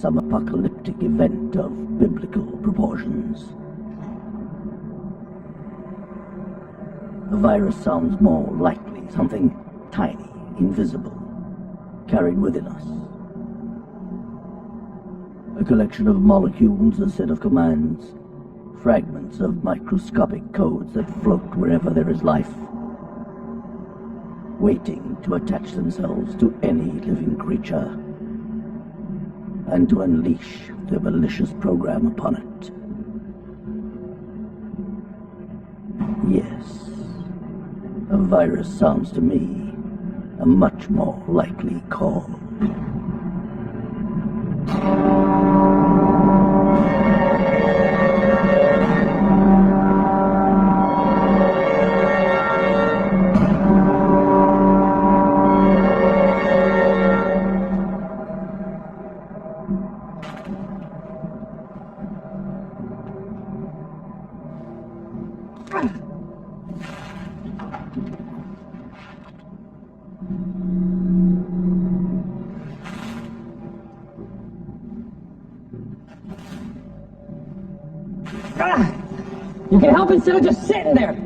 some apocalyptic event of biblical proportions. A virus sounds more likely something tiny, invisible, carried within us. A collection of molecules, a set of commands, fragments of microscopic codes that float wherever there is life, waiting to attach themselves to any living creature and to unleash their malicious program upon it. Yes, a virus sounds to me a much more likely call. You can help instead of just sitting there.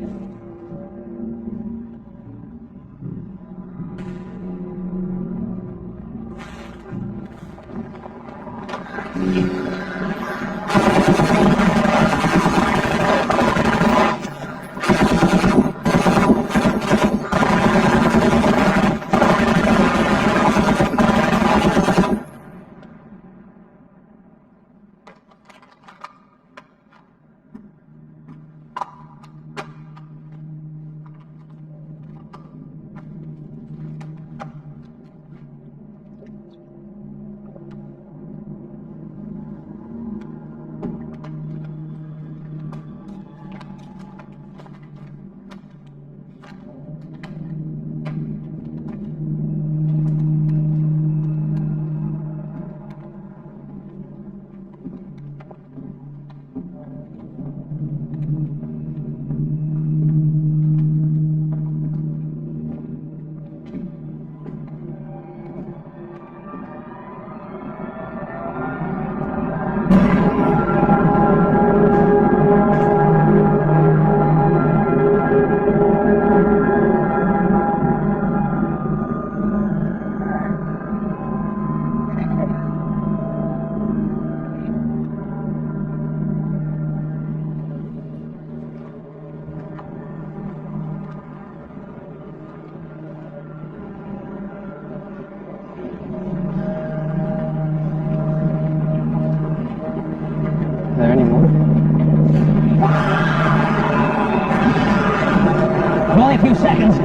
Only a few seconds.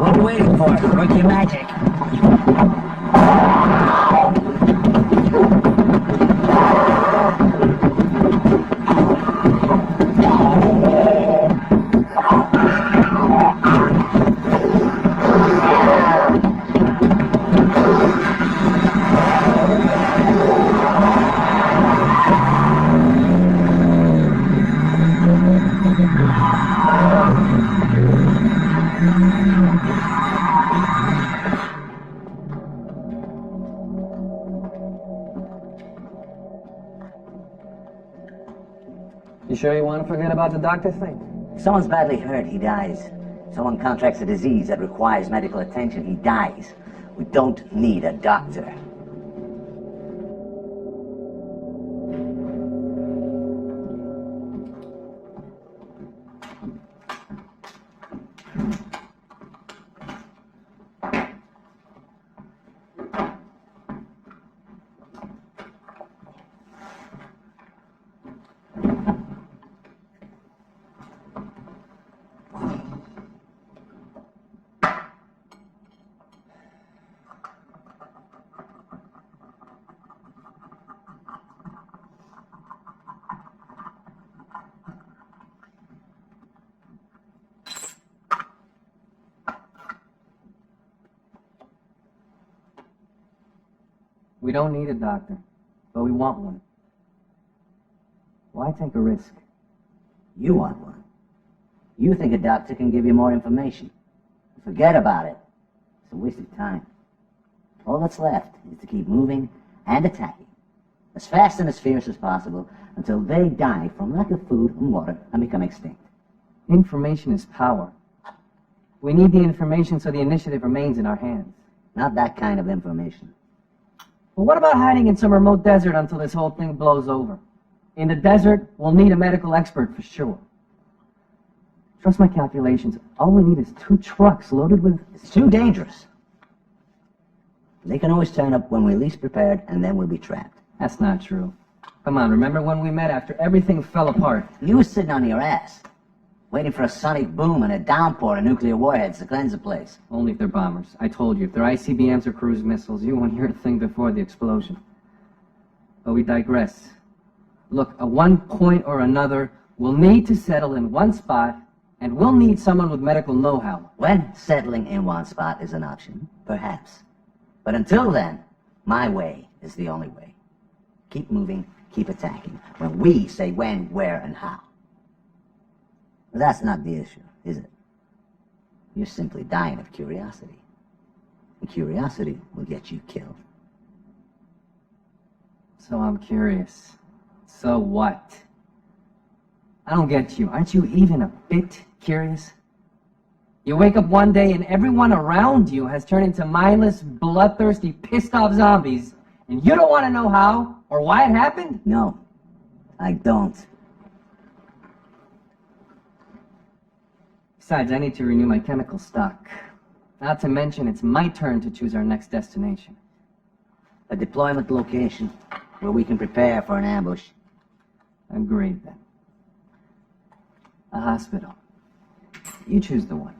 What are you waiting for? Work your magic. You sure you want to forget about the doctor thing? If someone's badly hurt, he dies. Someone contracts a disease that requires medical attention, he dies. We don't need a doctor. We don't need a doctor, but we want one. Why take a risk? You want one. You think a doctor can give you more information. Forget about it. It's a waste of time. All that's left is to keep moving and attacking, as fast and as fierce as possible, until they die from lack of food and water and become extinct. Information is power. We need the information so the initiative remains in our hands. Not that kind of information. But what about hiding in some remote desert until this whole thing blows over? In the desert, we'll need a medical expert for sure. Trust my calculations. All we need is 2 trucks loaded with... It's too dangerous. They can always turn up when we're least prepared, and then we'll be trapped. That's not true. Come on, remember when we met after everything fell apart? You were sitting on your ass, waiting for a sonic boom and a downpour of nuclear warheads to cleanse the place. Only if they're bombers. I told you, if they're ICBMs or cruise missiles, you won't hear a thing before the explosion. But we digress. Look, at one point or another, we'll need to settle in one spot, and we'll need someone with medical know-how. When settling in one spot is an option, perhaps. But until then, my way is the only way. Keep moving, keep attacking, when we say when, where, and how. But that's not the issue, is it? You're simply dying of curiosity. And curiosity will get you killed. So I'm curious. So what? I don't get you. Aren't you even a bit curious? You wake up one day and everyone around you has turned into mindless, bloodthirsty, pissed-off zombies, and you don't want to know how or why it happened? No, I don't. Besides, I need to renew my chemical stock. Not to mention, it's my turn to choose our next destination. A deployment location where we can prepare for an ambush. Agreed, then. A hospital. You choose the one.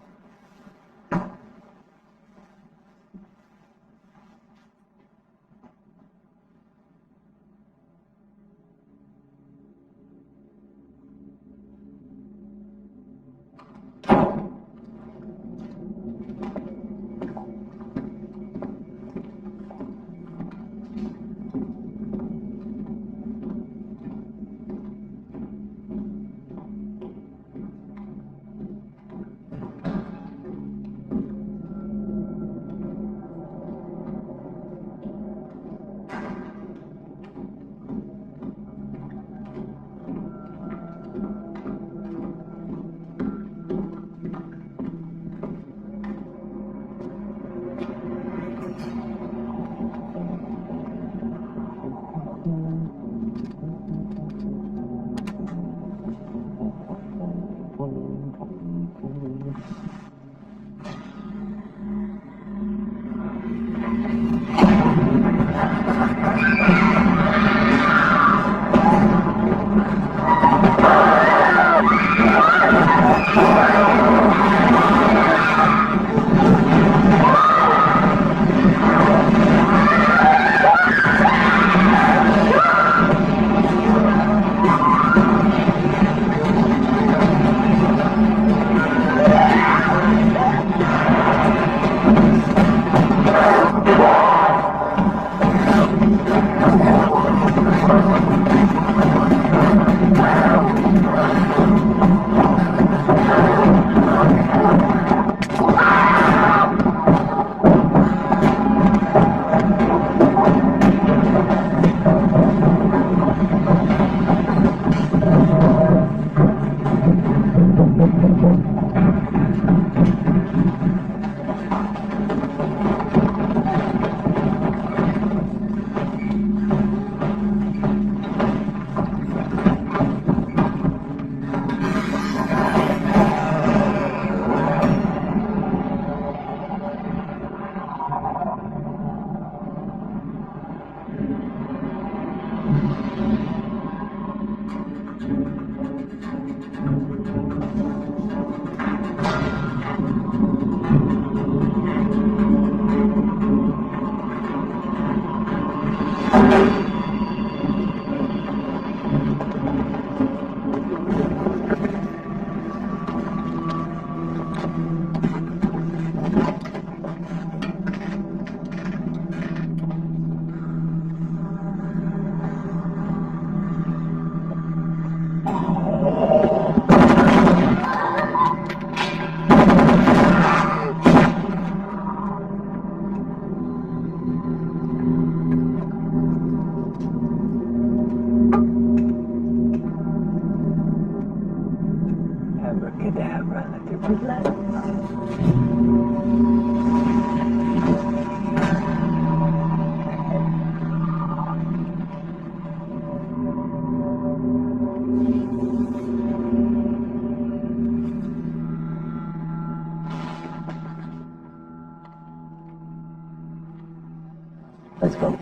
Let's go.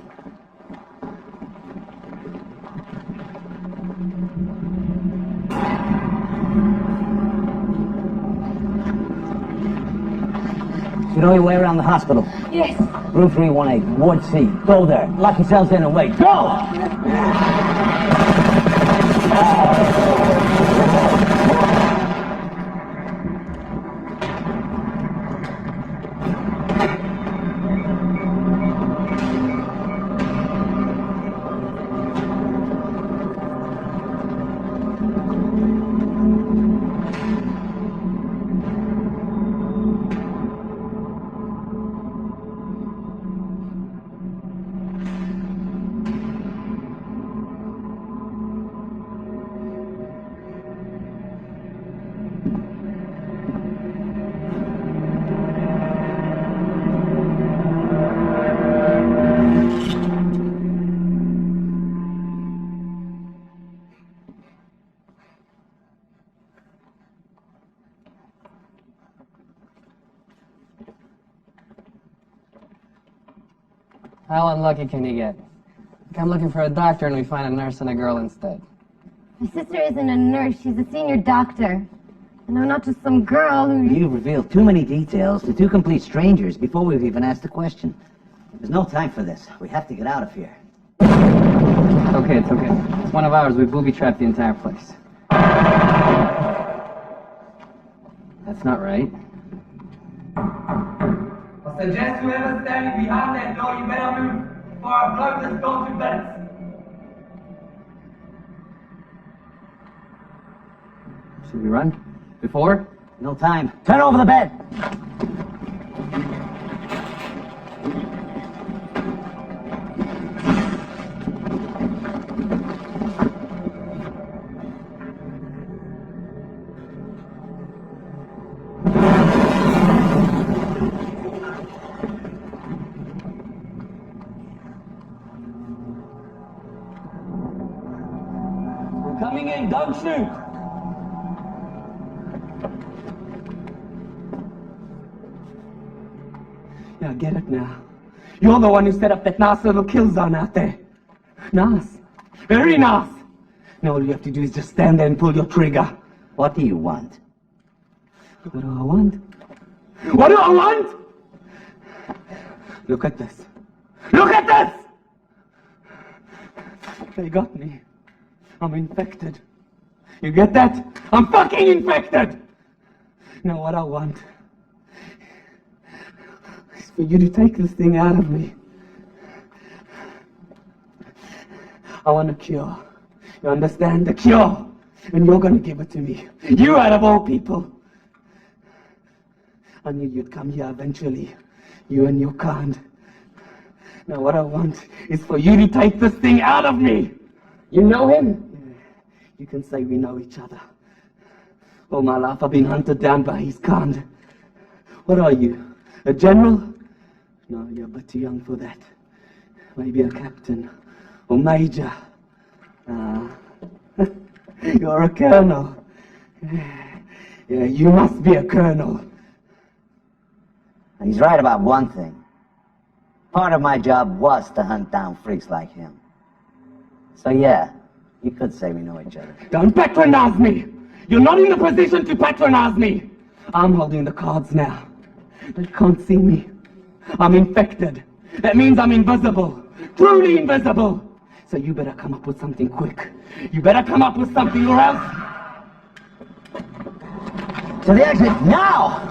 You know your way around the hospital? Yes. Room 318, Ward C. Go there. Lock yourselves in and wait. Go! How unlucky can you get? I'm looking for a doctor and we find a nurse and a girl instead. My sister isn't a nurse, she's a senior doctor. And I'm not just some girl who... You've revealed too many details to two complete strangers before we've even asked the question. There's no time for this. We have to get out of here. It's okay, it's okay. It's one of ours. We booby-trapped the entire place. That's not right. I suggest whoever's standing behind that door, you better move, or I'll blow this door to bits. Should we run? Before? No time. Turn over the bed! Coming in, don't shoot! Yeah, I get it now. You're the one who set up that nice little kill zone out there. Nice. Very nice. Now all you have to do is just stand there and pull your trigger. What do you want? What do I want? What do I want? Look at this. Look at this! They got me. I'm infected. You get that? I'm fucking infected! Now what I want is for you to take this thing out of me. I want a cure. You understand? The cure! And you're gonna give it to me. You out of all people. I knew you'd come here eventually. You and your kind. Now what I want is for you to take this thing out of me. You know him? You can say we know each other. All my life I've been hunted down by his kind. What are you? A general? No, you're a bit too young for that. Maybe a captain or major. You're a colonel. Yeah, you must be a colonel. He's right about one thing. Part of my job was to hunt down freaks like him. So yeah, you could say we know each other. Don't patronize me! You're not in the position to patronize me! I'm holding the cards now. They can't see me. I'm infected. That means I'm invisible. Truly invisible. So you better come up with something quick. You better come up with something or else... To the exit, now!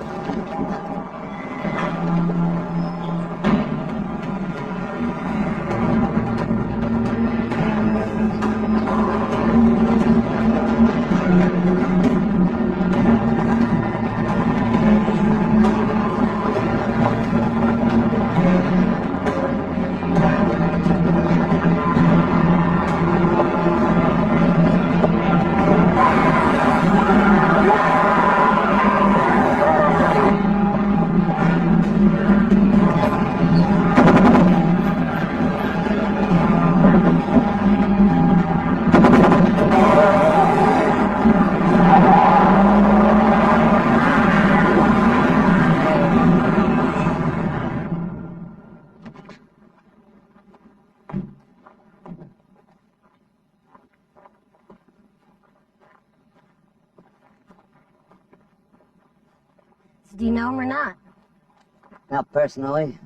So do you know him or not? Not personally.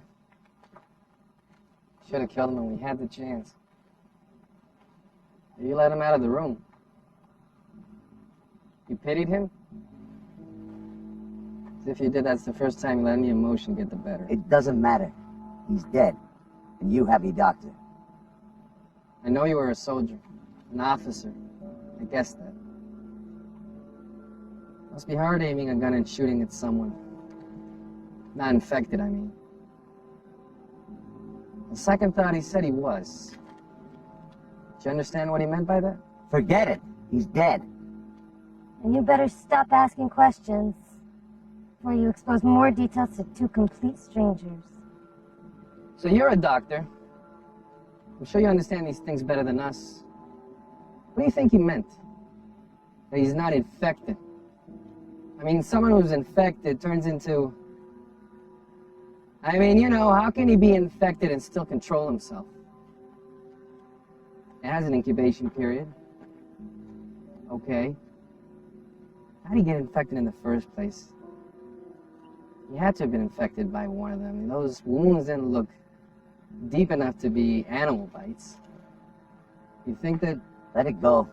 Should have killed him when we had the chance. You let him out of the room. You pitied him? As if you did, that's the first time you let any emotion get the better. It doesn't matter. He's dead. And you have your doctor. I know you were a soldier, an officer. I guessed that. Must be hard aiming a gun and shooting at someone. Not infected, I mean. On second thought, he said he was. Did you understand what he meant by that? Forget it. He's dead. And you better stop asking questions before you expose more details to two complete strangers. So you're a doctor. I'm sure you understand these things better than us. What do you think he meant? That he's not infected. I mean, someone who's infected turns into... I mean, you know, how can he be infected and still control himself? It has an incubation period. Okay. How did he get infected in the first place? He had to have been infected by one of them. Those wounds didn't look deep enough to be animal bites. You think that... Let it go.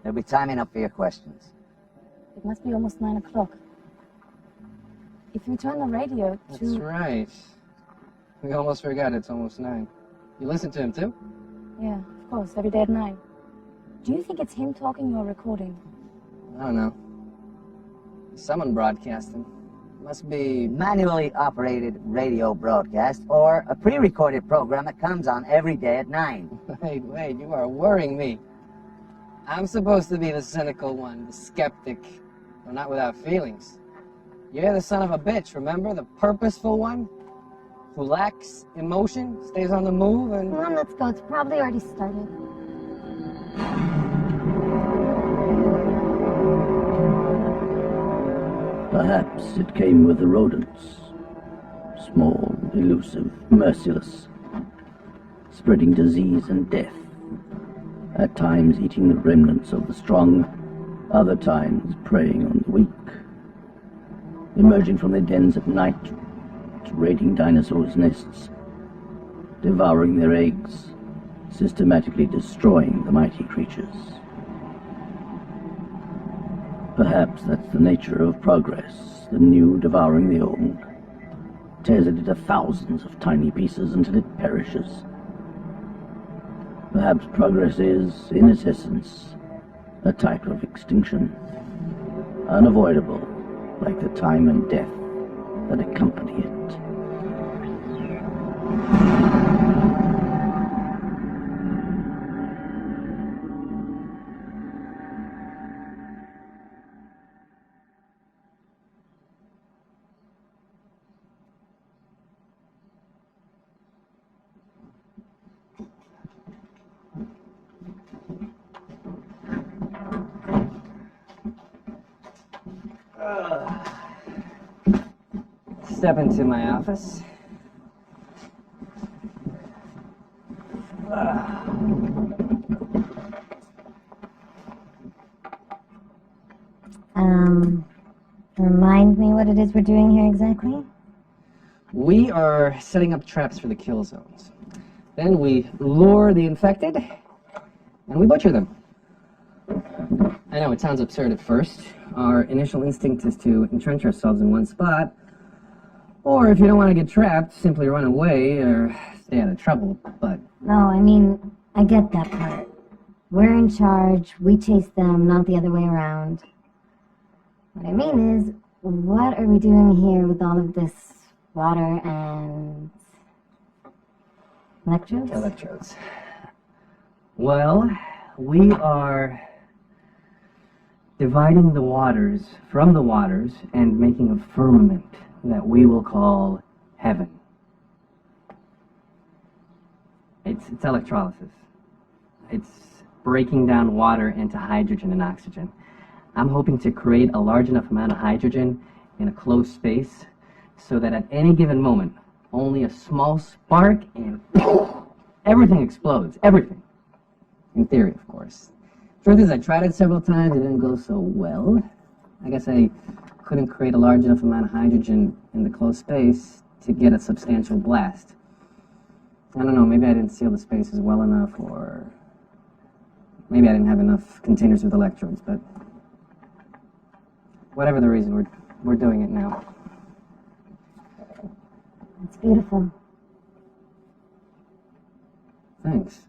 There'll be time enough for your questions. It must be almost 9 o'clock. If you turn the radio to... That's right. We almost forgot it's almost 9. You listen to him too? Yeah, of course, every day at 9. Do you think it's him talking or recording? I don't know. Someone broadcasting. Must be... Manually operated radio broadcast or a pre-recorded program that comes on every day at 9. Wait, you are worrying me. I'm supposed to be the cynical one, the skeptic, but not without feelings. You're the son of a bitch, remember? The purposeful one? Who lacks emotion, stays on the move, and... Come on, let's go. It's probably already started. Perhaps it came with the rodents. Small, elusive, merciless, spreading disease and death. At times eating the remnants of the strong, other times preying on the weak. Emerging from their dens at night, raiding dinosaurs' nests, devouring their eggs, systematically destroying the mighty creatures. Perhaps that's the nature of progress, the new devouring the old, tears it into thousands of tiny pieces until it perishes. Perhaps progress is, in its essence, a type of extinction, unavoidable, like the time and death that accompany it. Step into my office. Remind me what it is we're doing here exactly? We are setting up traps for the kill zones. Then we lure the infected, and we butcher them. I know it sounds absurd at first. Our initial instinct is to entrench ourselves in one spot, or if you don't want to get trapped, simply run away or stay out of trouble, but... No, I mean, I get that part. We're in charge, we chase them, not the other way around. What I mean is, what are we doing here with all of this water and... electrodes? Electrodes. Well, we are dividing the waters from the waters and making a firmament that we will call heaven. It's electrolysis. It's breaking down water into hydrogen and oxygen. I'm hoping to create a large enough amount of hydrogen in a closed space so that at any given moment, only a small spark and everything explodes. Everything. In theory, of course. Truth is, I tried it several times. It didn't go so well. I guess I couldn't create a large enough amount of hydrogen in the closed space to get a substantial blast. I don't know, maybe I didn't seal the spaces well enough, or maybe I didn't have enough containers with electrodes, but whatever the reason, we're doing it now. It's beautiful. Thanks.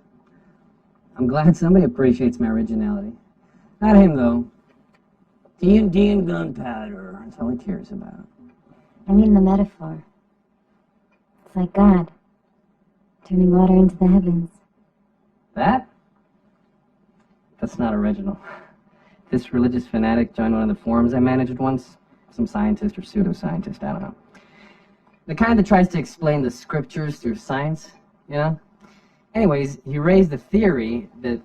I'm glad somebody appreciates my originality. Not him, though. D&D and gunpowder. That's all he cares about. I mean the metaphor. It's like God, turning water into the heavens. That? That's not original. This religious fanatic joined one of the forums I managed once. Some scientist or pseudoscientist, I don't know. The kind that tries to explain the scriptures through science, you know? Anyways, he raised the theory that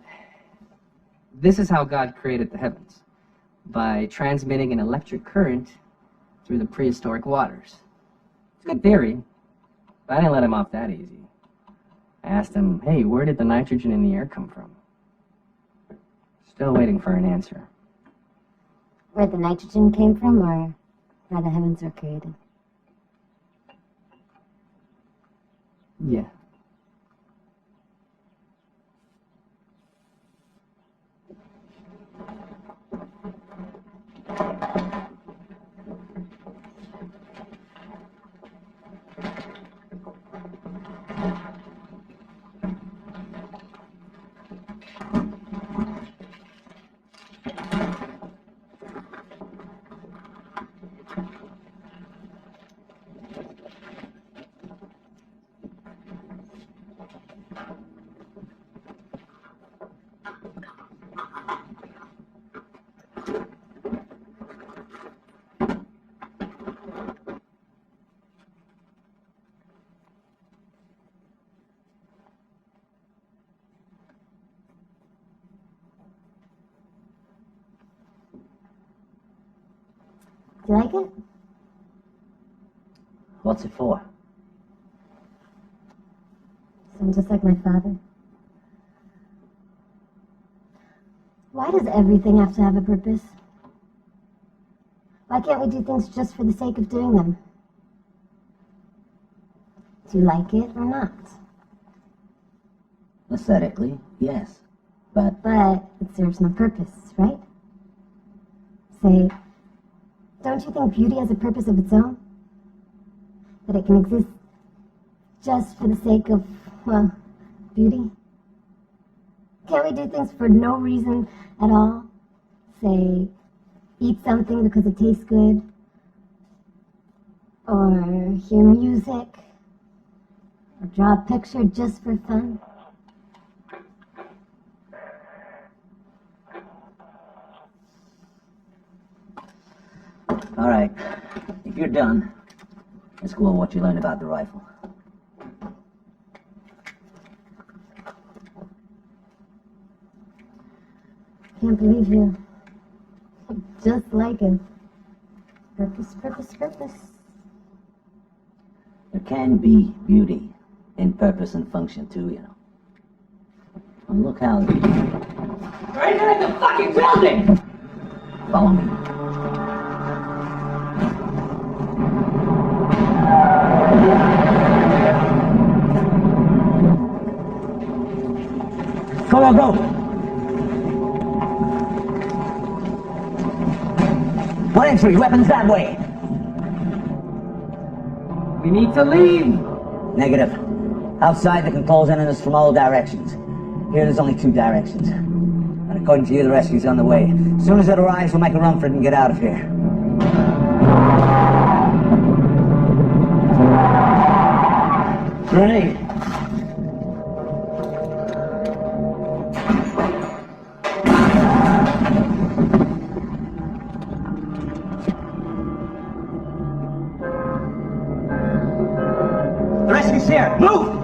this is how God created the heavens, by transmitting an electric current through the prehistoric waters. It's a good theory, but I didn't let him off that easy. I asked him, hey, where did the nitrogen in the air come from? Still waiting for an answer. Where the nitrogen came from, or how the heavens were created? Yeah. Do you like it? What's it for? So I'm just like my father. Why does everything have to have a purpose? Why can't we do things just for the sake of doing them? Do you like it or not? Aesthetically, yes. But But it serves no purpose, right? Say, don't you think beauty has a purpose of its own? That it can exist just for the sake of, well, beauty? Can't we do things for no reason at all? Say, eat something because it tastes good? Or hear music? Or draw a picture just for fun? all right, if you're done, let's go over what you learned about the rifle. Can't believe you. Just like him. Purpose, purpose, purpose. There can be beauty in purpose and function too, you know. And look how... Right here in the fucking building! Follow me. Go, go, go! One entry, weapons that way. We need to leave! Negative. Outside, the controls entering us from all directions. Here, there's only two directions. And according to you, the rescue's on the way. As soon as it arrives, we'll make a run for it and get out of here. Grenade. The rescue's here. Move!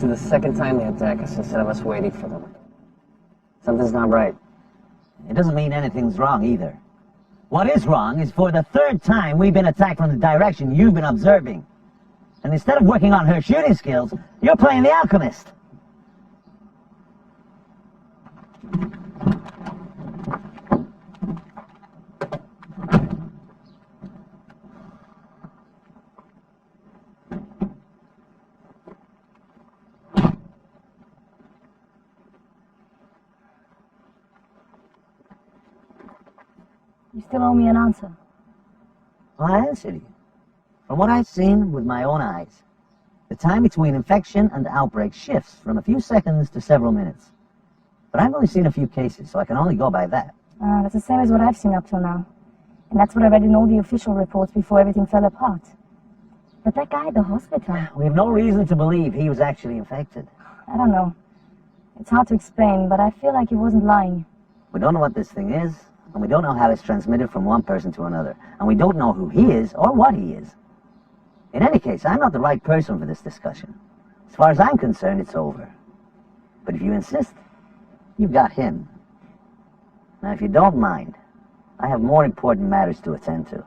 to the second time they attack us instead of us waiting for them. Something's not right. It doesn't mean anything's wrong either. What is wrong is for the third time we've been attacked from the direction you've been observing. And instead of working on her shooting skills, you're playing the alchemist. You still owe me an answer. Well, I answered you. From what I've seen with my own eyes, the time between infection and outbreak shifts from a few seconds to several minutes. But I've only seen a few cases, so I can only go by that. That's the same as what I've seen up till now. And that's what I read in all the official reports before everything fell apart. But that guy at the hospital... We have no reason to believe he was actually infected. I don't know. It's hard to explain, but I feel like he wasn't lying. We don't know what this thing is, and we don't know how it's transmitted from one person to another. And we don't know who he is or what he is. In any case, I'm not the right person for this discussion. As far as I'm concerned, it's over. But if you insist, you've got him. Now, if you don't mind, I have more important matters to attend to.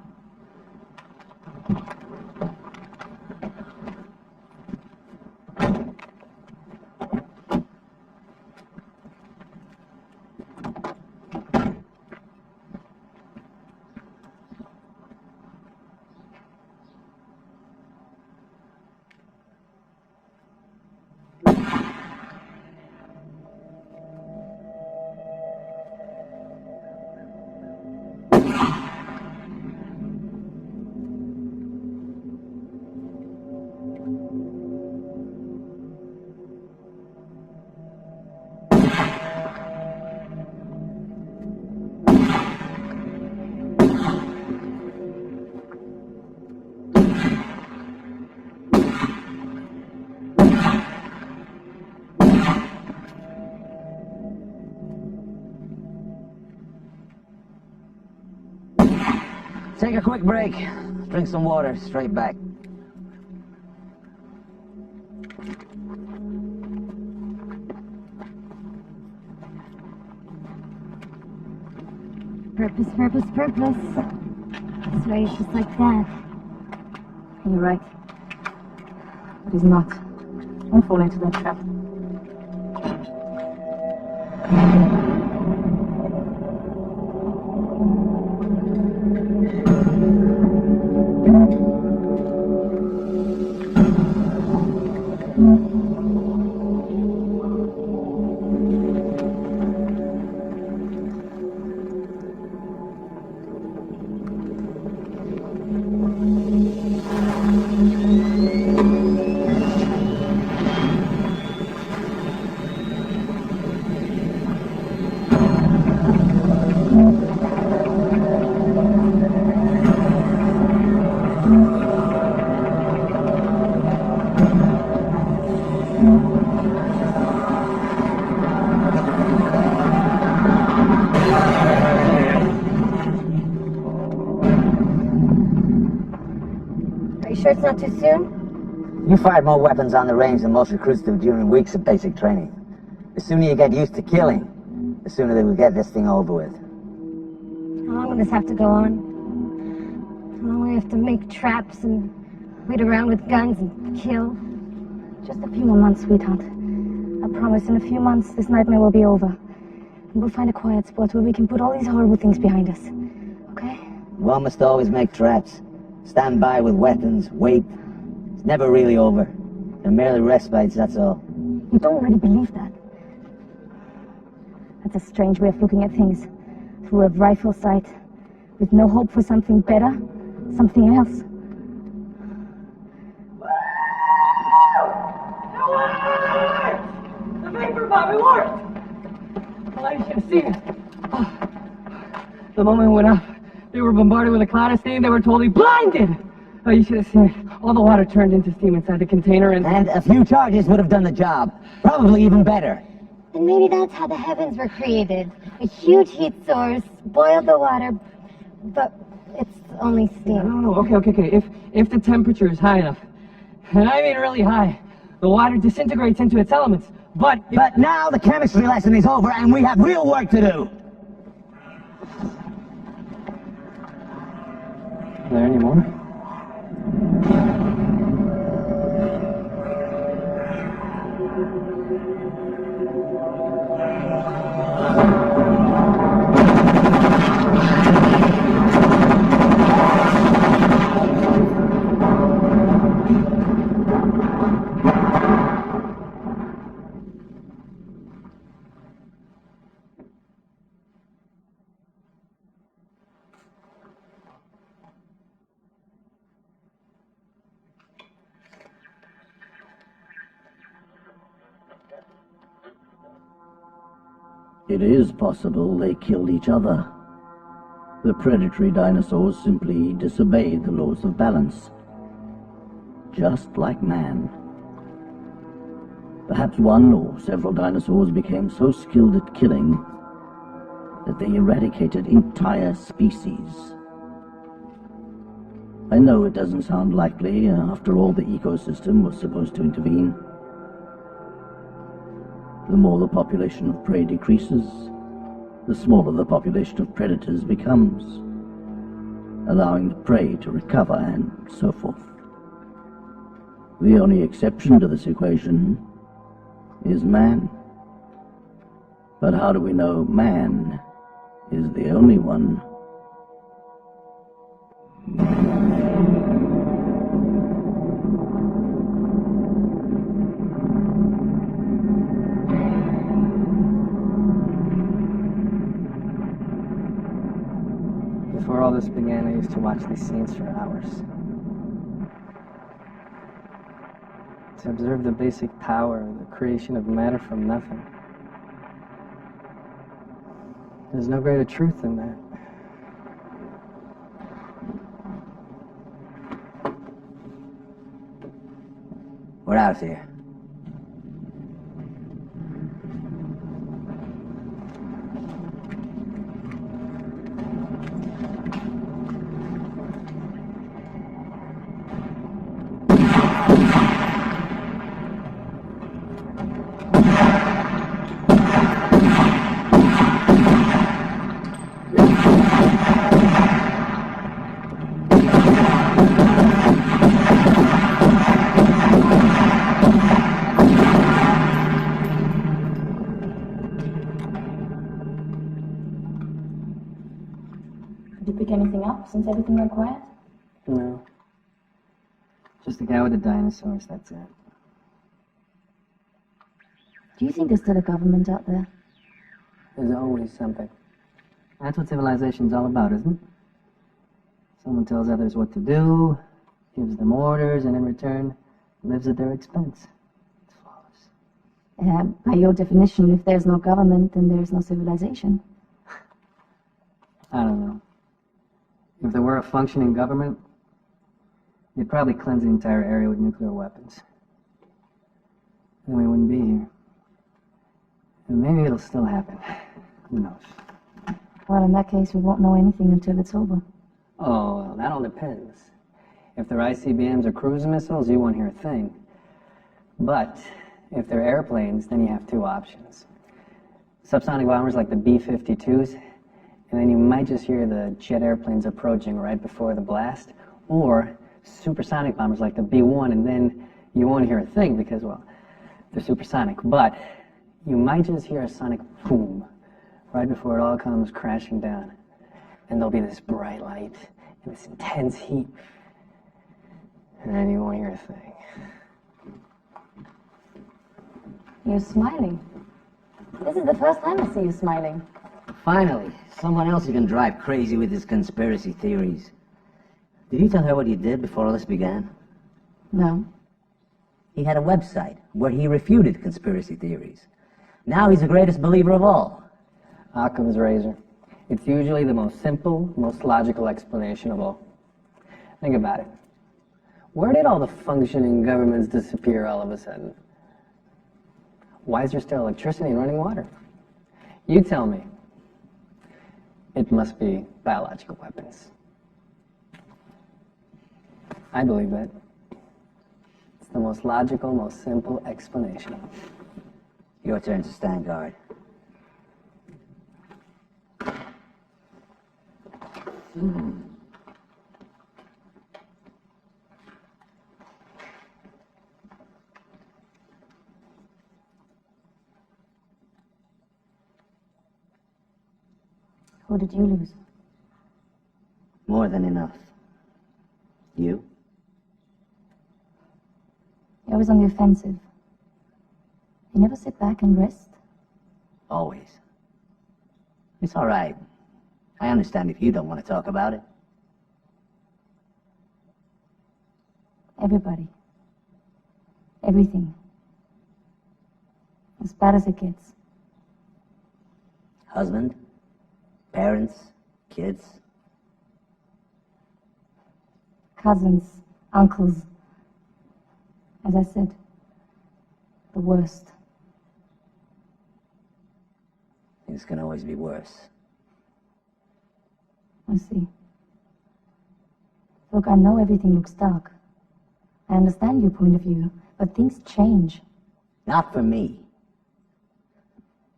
Take a quick break, drink some water, straight back. Purpose, purpose, purpose. This way is just like that. You're right. But he's not. Don't fall into that trap. Sure it's not too soon? You fired more weapons on the range than most recruits do during weeks of basic training. The sooner you get used to killing, the sooner they will get this thing over with. How long will this have to go on? How long will we have to make traps and wait around with guns and kill? Just a few more months, sweetheart. I promise in a few months this nightmare will be over. And we'll find a quiet spot where we can put all these horrible things behind us. Okay? One must always make traps. Stand by with weapons, wait. It's never really over. They're merely respites, that's all. You don't really believe that. That's a strange way of looking at things. Through a rifle sight, with no hope for something better, something else. The vapor bomb, it worked! Well, I should have seen it. Oh. The moment we went up, they were bombarded with a cloud of steam. They were totally blinded. Oh, you should have seen it. All the water turned into steam inside the container and a few charges would have done the job. Probably even better. And maybe that's how the heavens were created. A huge heat source, boiled the water, but it's only steam. No, okay. If the temperature is high enough, and I mean really high, the water disintegrates into its elements. But now the chemistry lesson is over and we have real work to do. Are there any more? It is possible they killed each other. The predatory dinosaurs simply disobeyed the laws of balance. Just like man. Perhaps one or several dinosaurs became so skilled at killing that they eradicated entire species. I know it doesn't sound likely. After all, the ecosystem was supposed to intervene. The more the population of prey decreases, the smaller the population of predators becomes, allowing the prey to recover and so forth. The only exception to this equation is man. But how do we know man is the only one? Before all this began, I used to watch these scenes for hours. To observe the basic power, the creation of matter from nothing. There's no greater truth than that. We're out of here. Did you pick anything up since everything went quiet? No. Just the guy with the dinosaurs, that's it. Do you think there's still a government out there? There's always something. That's what civilization's all about, isn't it? Someone tells others what to do, gives them orders, and in return, lives at their expense. It's flawless. By your definition, if there's no government, then there's no civilization. I don't know. If there were a functioning government, they'd probably cleanse the entire area with nuclear weapons. Then we wouldn't be here. And maybe it'll still happen. Who knows? Well, in that case, we won't know anything until it's over. Oh, well, that all depends. If they're ICBMs or cruise missiles, you won't hear a thing. But if they're airplanes, then you have two options. Subsonic bombers like the B-52s, and then you might just hear the jet airplanes approaching right before the blast, or supersonic bombers like the B-1, and then you won't hear a thing because, well, they're supersonic. But you might just hear a sonic boom right before it all comes crashing down. And there'll be this bright light and this intense heat. And then you won't hear a thing. You're smiling. This is the first time I see you smiling. Finally, someone else who can drive crazy with his conspiracy theories. Did you tell her what you did before all this began? No. He had a website where he refuted conspiracy theories. Now he's the greatest believer of all. Occam's razor. It's usually the most simple, most logical explanation of all. Think about it. Where did all the functioning governments disappear all of a sudden? Why is there still electricity and running water? You tell me. It must be biological weapons. I believe that. It's the most logical, most simple explanation. Your turn to stand guard. Who did you lose? More than enough. You? You're always on the offensive. You never sit back and rest. Always. It's all right. I understand if you don't want to talk about it. Everybody. Everything. As bad as it gets. Husband? Parents? Kids? Cousins, uncles. As I said, the worst. Things can always be worse. I see. Look, I know everything looks dark. I understand your point of view, but things change. Not for me.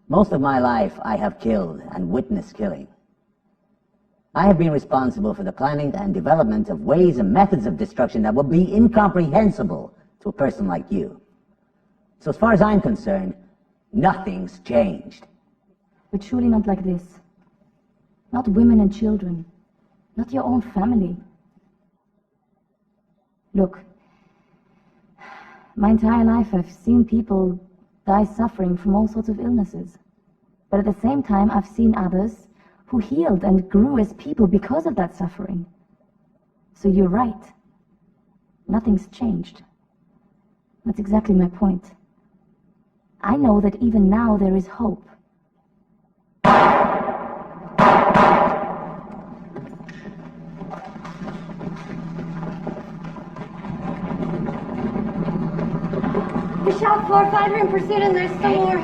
Most of my life I have killed and witnessed killing. I have been responsible for the planning and development of ways and methods of destruction that would be incomprehensible to a person like you. So as far as I'm concerned, nothing's changed. But surely not like this. Not women and children. Not your own family. Look, my entire life I've seen people die suffering from all sorts of illnesses. But at the same time, I've seen others who healed and grew as people because of that suffering. So you're right. Nothing's changed. That's exactly my point. I know that even now there is hope. We shot 4 or 5 are in pursuit and there's some more.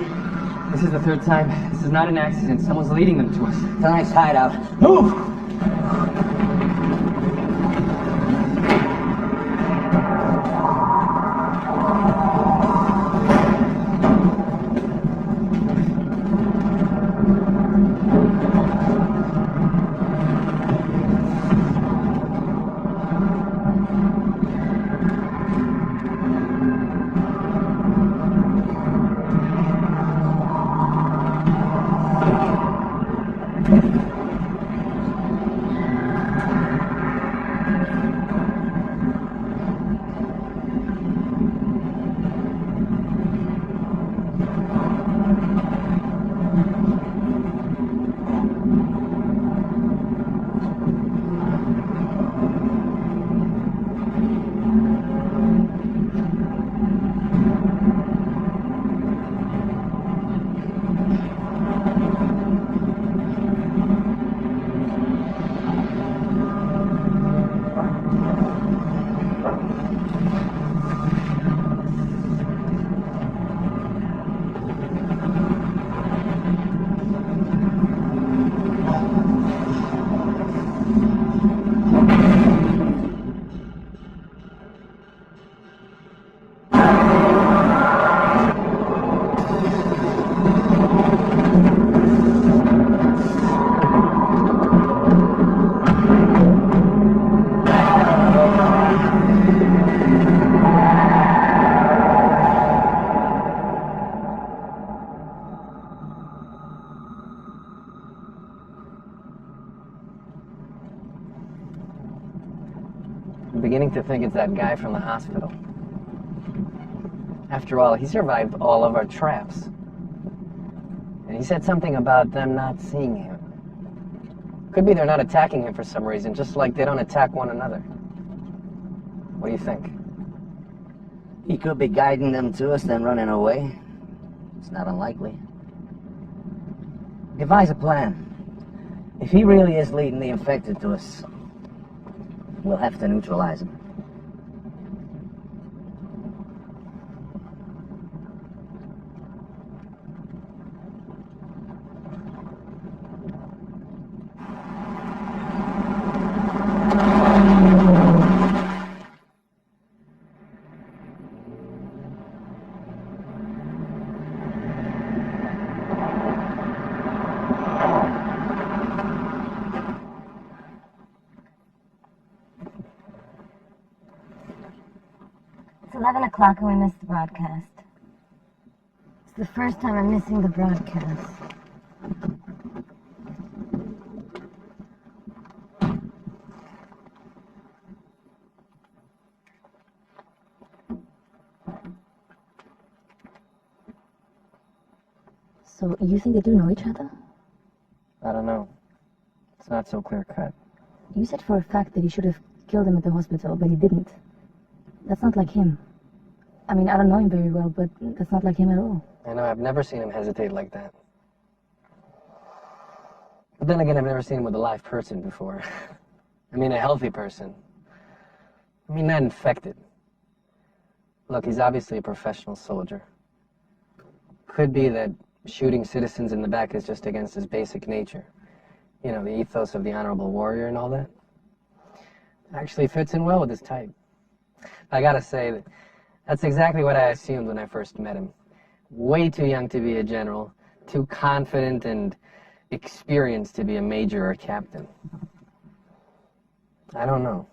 This is the third time. This is not an accident. Someone's leading them to us. It's a nice hideout. Move! I'm beginning to think it's that guy from the hospital. After all, he survived all of our traps. And he said something about them not seeing him. Could be they're not attacking him for some reason, just like they don't attack one another. What do you think? He could be guiding them to us, then running away. It's not unlikely. Devise a plan. If he really is leading the infected to us, we'll have to neutralize him. It's 11 o'clock and we missed the broadcast. It's the first time I'm missing the broadcast. So, you think they do know each other? I don't know. It's not so clear-cut. You said for a fact that he should have killed him at the hospital, but he didn't. That's not like him. I mean, I don't know him very well, but that's not like him at all. I know, I've never seen him hesitate like that. But then again, I've never seen him with a live person before. I mean, a healthy person. I mean, not infected. Look, he's obviously a professional soldier. Could be that shooting citizens in the back is just against his basic nature. You know, the ethos of the honorable warrior and all that. Actually fits in well with his type. I gotta say, that's exactly what I assumed when I first met him. Way too young to be a general, too confident and experienced to be a major or a captain. I don't know.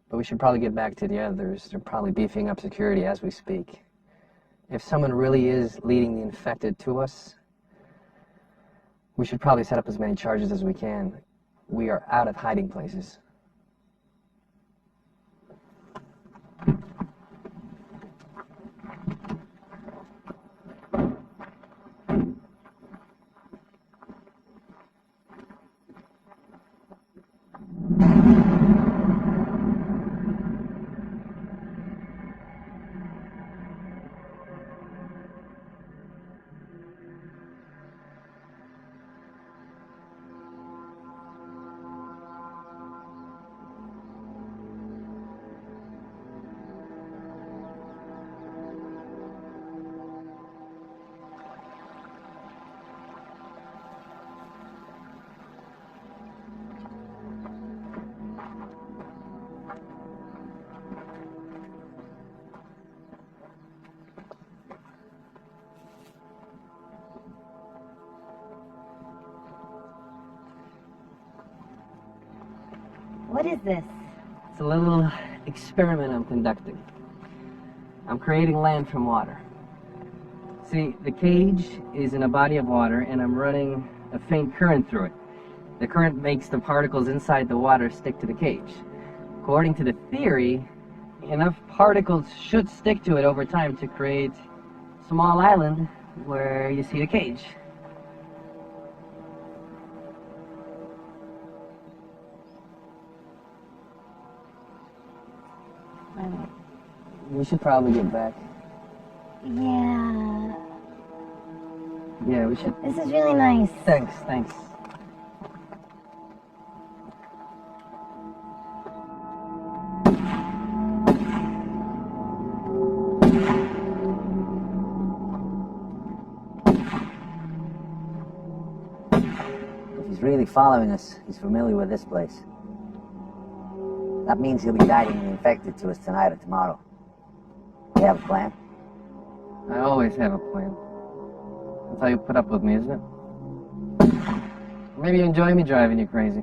But we should probably get back to the others. They're probably beefing up security as we speak. If someone really is leading the infected to us, we should probably set up as many charges as we can. We are out of hiding places. What is this? It's a little experiment I'm conducting. I'm creating land from water. See, the cage is in a body of water, and I'm running a faint current through it. The current makes the particles inside the water stick to the cage. According to the theory, enough particles should stick to it over time to create a small island where you see the cage. We should probably get back. Yeah. Yeah, we should. This is really nice. Thanks, thanks. If he's really following us, he's familiar with this place. That means he'll be guiding the infected to us tonight or tomorrow. You have a plan? I always have a plan. That's how you put up with me, isn't it? Maybe you enjoy me driving you crazy.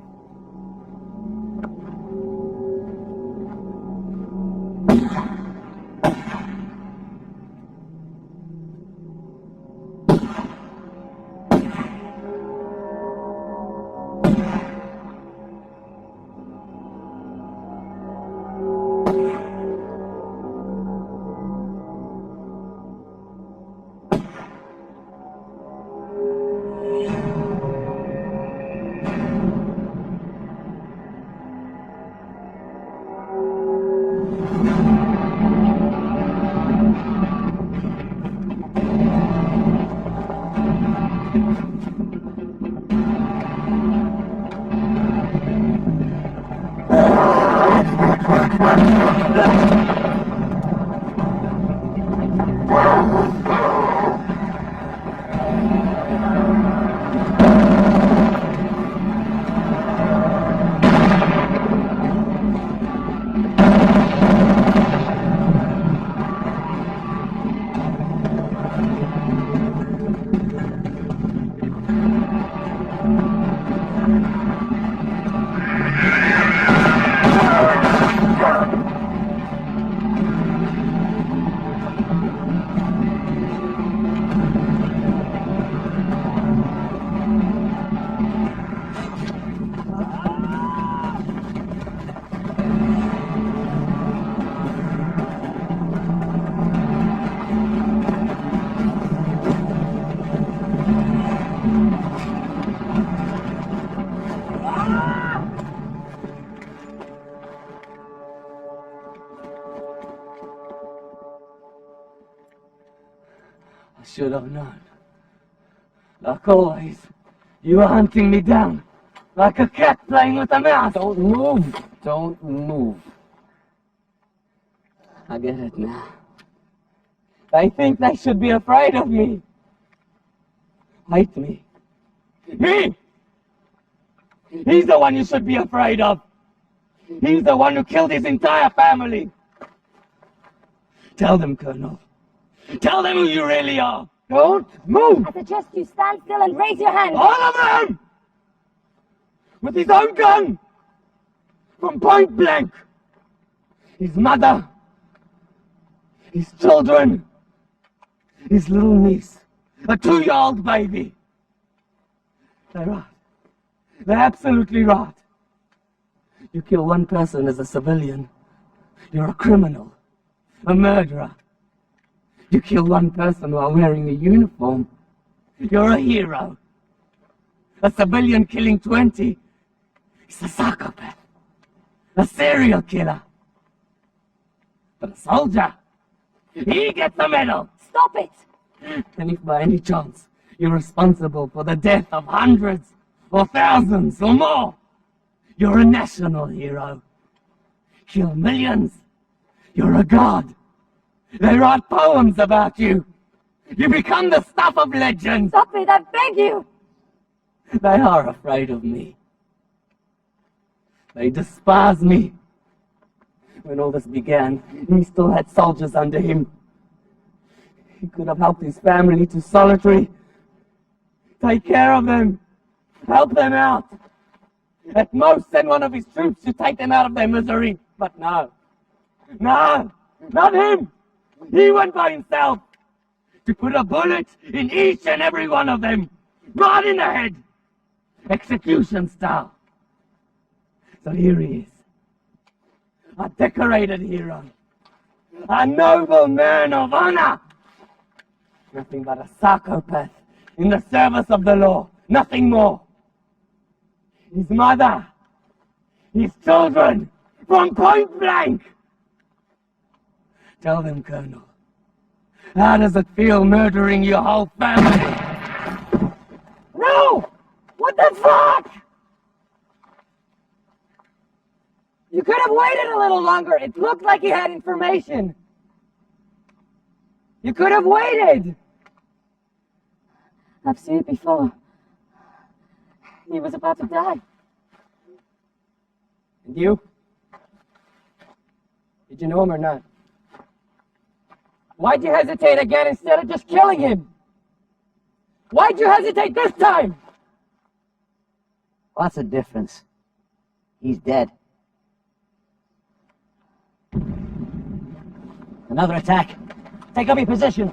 I should have known. Like always, you were hunting me down, like a cat playing with a mouse. Don't move! Don't move. I get it now. They think they should be afraid of me. Hate me. Me! He's the one you should be afraid of. He's the one who killed his entire family. Tell them, Colonel. Tell them who you really are. Don't move! I suggest you stand still and raise your hand. All of them! With his own gun! From point blank! His mother! His children! His little niece! A 2-year-old baby! They're right. They're absolutely right. You kill one person as a civilian, you're a criminal. A murderer. You kill one person while wearing a uniform, you're a hero. A civilian killing 20 is a psychopath. A serial killer. But a soldier, he gets a medal. Stop it! And if by any chance you're responsible for the death of hundreds or thousands or more, you're a national hero. Kill millions, you're a god. They write poems about you. You become the stuff of legend. Stop it, I beg you! They are afraid of me. They despise me. When all this began, he still had soldiers under him. He could have helped his family to solitary. Take care of them. Help them out. At most, send one of his troops to take them out of their misery. But no. No! Not him! He went by himself to put a bullet in each and every one of them. Right in the head. Execution style. So here he is. A decorated hero. A noble man of honor. Nothing but a psychopath in the service of the law. Nothing more. His mother. His children. From point blank. Tell them, Colonel. How does it feel murdering your whole family? No! What the fuck? You could have waited a little longer. It looked like he had information. You could have waited. I've seen it before. He was about to die. And you? Did you know him or not? Why'd you hesitate again instead of just killing him? Why'd you hesitate this time? What's the difference? He's dead. Another attack. Take up your positions.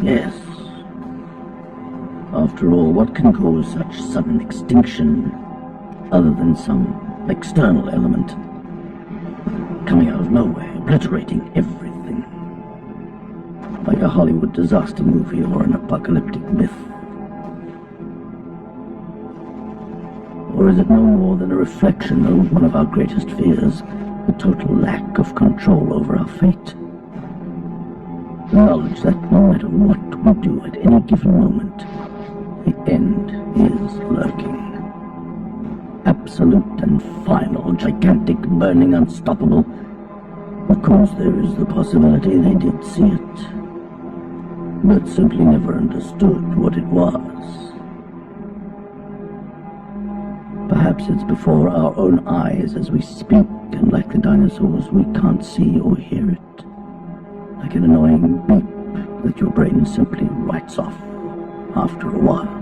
Yes. After all, what can cause such sudden extinction other than some external element coming out of nowhere, obliterating everything? Like a Hollywood disaster movie or an apocalyptic myth. Or is it no more than a reflection of one of our greatest fears, the total lack of control over our fate? The knowledge that no matter what we do at any given moment, the end is lurking. Absolute and final, gigantic, burning, unstoppable. Of course, there is the possibility they did see it, but simply never understood what it was. Perhaps it's before our own eyes as we speak, and like the dinosaurs, we can't see or hear it. Like an annoying beep that your brain simply writes off after a while.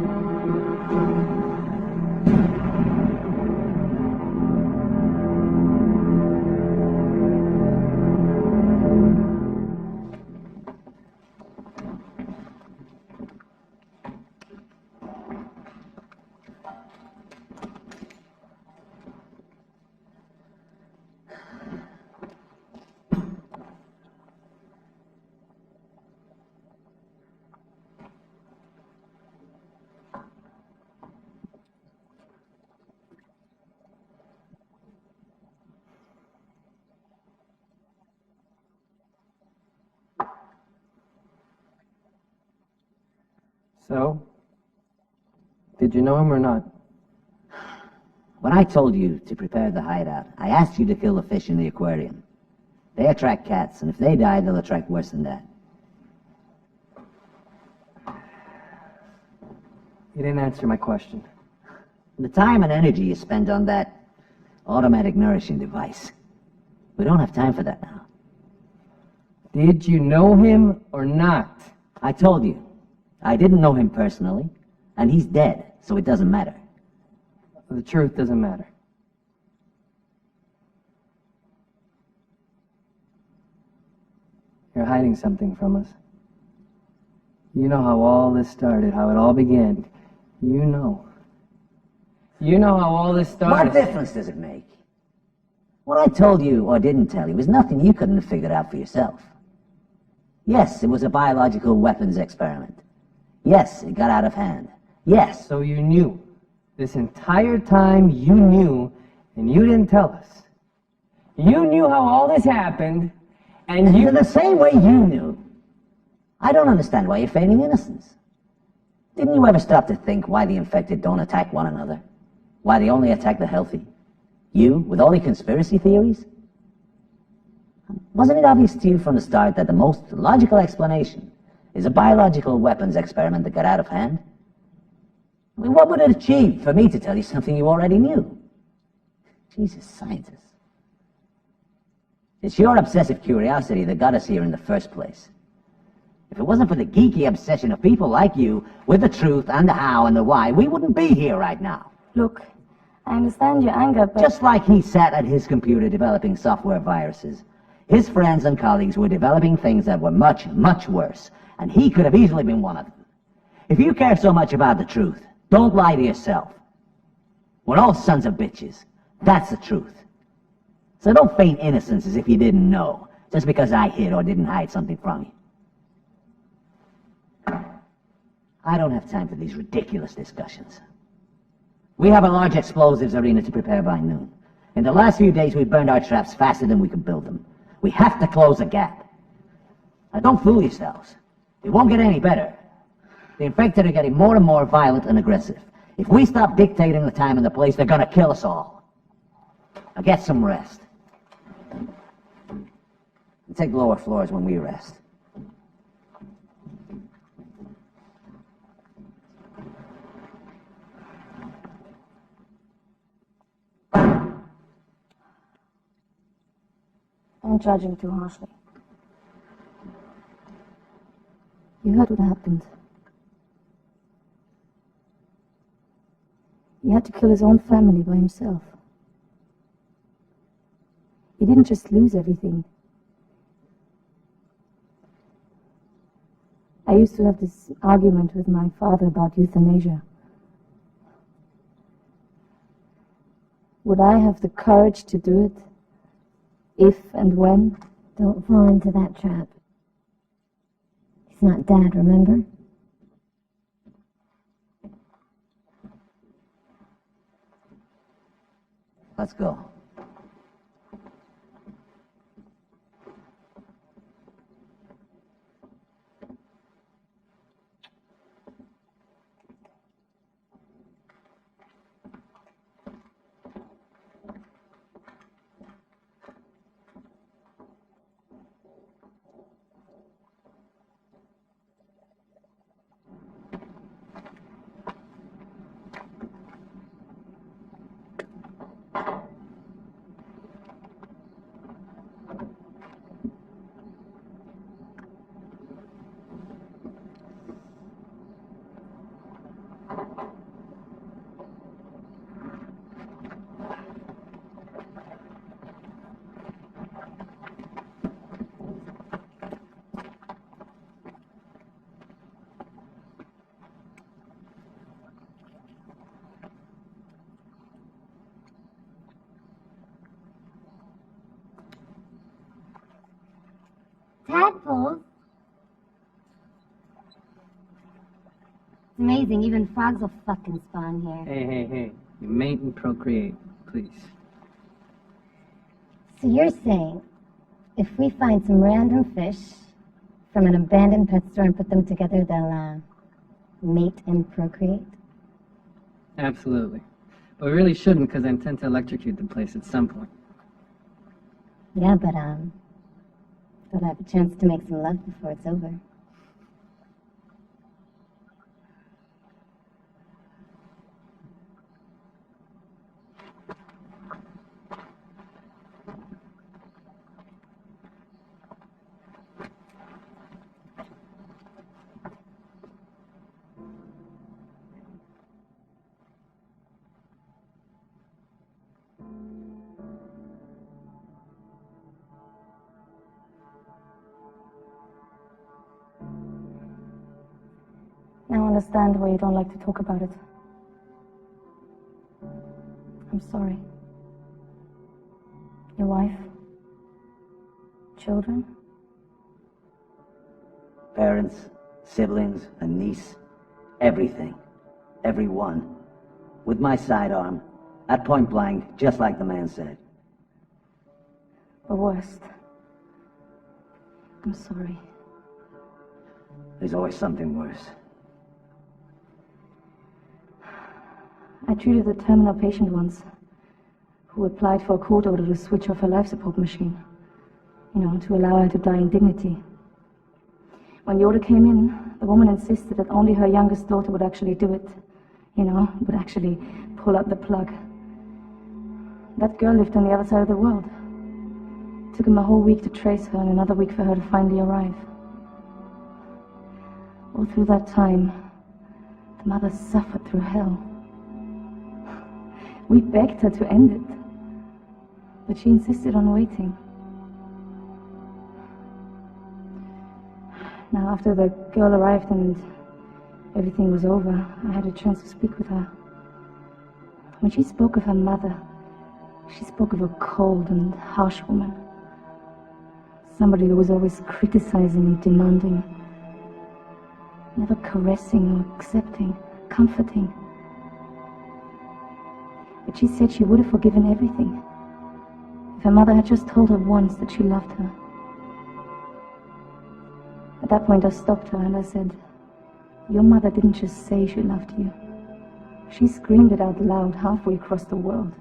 So, did you know him or not? When I told you to prepare the hideout, I asked you to kill the fish in the aquarium. They attract cats, and if they die, they'll attract worse than that. You didn't answer my question. The time and energy you spend on that automatic nourishing device. We don't have time for that now. Did you know him or not? I told you. I didn't know him personally, and he's dead, so it doesn't matter. The truth doesn't matter. You're hiding something from us. You know how all this started, how it all began. You know. You know how all this started. What difference does it make? What I told you or didn't tell you was nothing you couldn't have figured out for yourself. Yes, it was a biological weapons experiment. Yes, it got out of hand. Yes. So you knew. This entire time you knew, and you didn't tell us. You knew how all this happened, and you... In the same way you knew. I don't understand why you're feigning innocence. Didn't you ever stop to think why the infected don't attack one another? Why they only attack the healthy? You, with all your conspiracy theories? Wasn't it obvious to you from the start that the most logical explanation is a biological weapons experiment that got out of hand? I mean, what would it achieve for me to tell you something you already knew? Jesus, scientists. It's your obsessive curiosity that got us here in the first place. If it wasn't for the geeky obsession of people like you with the truth and the how and the why, we wouldn't be here right now. Look, I understand your anger, but... Just like he sat at his computer developing software viruses. His friends and colleagues were developing things that were much, much worse, and he could have easily been one of them. If you care so much about the truth, don't lie to yourself. We're all sons of bitches. That's the truth. So don't feign innocence as if you didn't know, just because I hid or didn't hide something from you. I don't have time for these ridiculous discussions. We have a large explosives arena to prepare by noon. In the last few days, we've burned our traps faster than we could build them. We have to close the gap. Now, don't fool yourselves. It won't get any better. The infected are getting more and more violent and aggressive. If we stop dictating the time and the place, they're gonna kill us all. Now get some rest. And take lower floors when we rest. Don't judge him too harshly. You heard what happened. He had to kill his own family by himself. He didn't just lose everything. I used to have this argument with my father about euthanasia. Would I have the courage to do it? If and when? Don't fall into that trap. He's not Dad, remember? Let's go. Tadpoles? It's amazing, even frogs will fucking spawn here. Hey. You mate and procreate, please. So you're saying, if we find some random fish from an abandoned pet store and put them together, they'll, mate and procreate? Absolutely. But we really shouldn't, because I intend to electrocute the place at some point. Yeah, but, thought I have a chance to make some love before it's over. Now I understand why you don't like to talk about it. I'm sorry. Your wife? Children? Parents, siblings, a niece, everything. Everyone. With my sidearm, at point blank, just like the man said. The worst. I'm sorry. There's always something worse. I treated a terminal patient once who applied for a court order to switch off her life support machine. You know, to allow her to die in dignity. When the order came in, the woman insisted that only her youngest daughter would actually do it. You know, would actually pull out the plug. That girl lived on the other side of the world. It took him a whole week to trace her and another week for her to finally arrive. All through that time, the mother suffered through hell. We begged her to end it, but she insisted on waiting. Now, after the girl arrived and everything was over, I had a chance to speak with her. When she spoke of her mother, she spoke of a cold and harsh woman. Somebody who was always criticizing and demanding, never caressing or accepting, comforting. But she said she would have forgiven everything if her mother had just told her once that she loved her. At that point I stopped her and I said, "Your mother didn't just say she loved you. She screamed it out loud halfway across the world."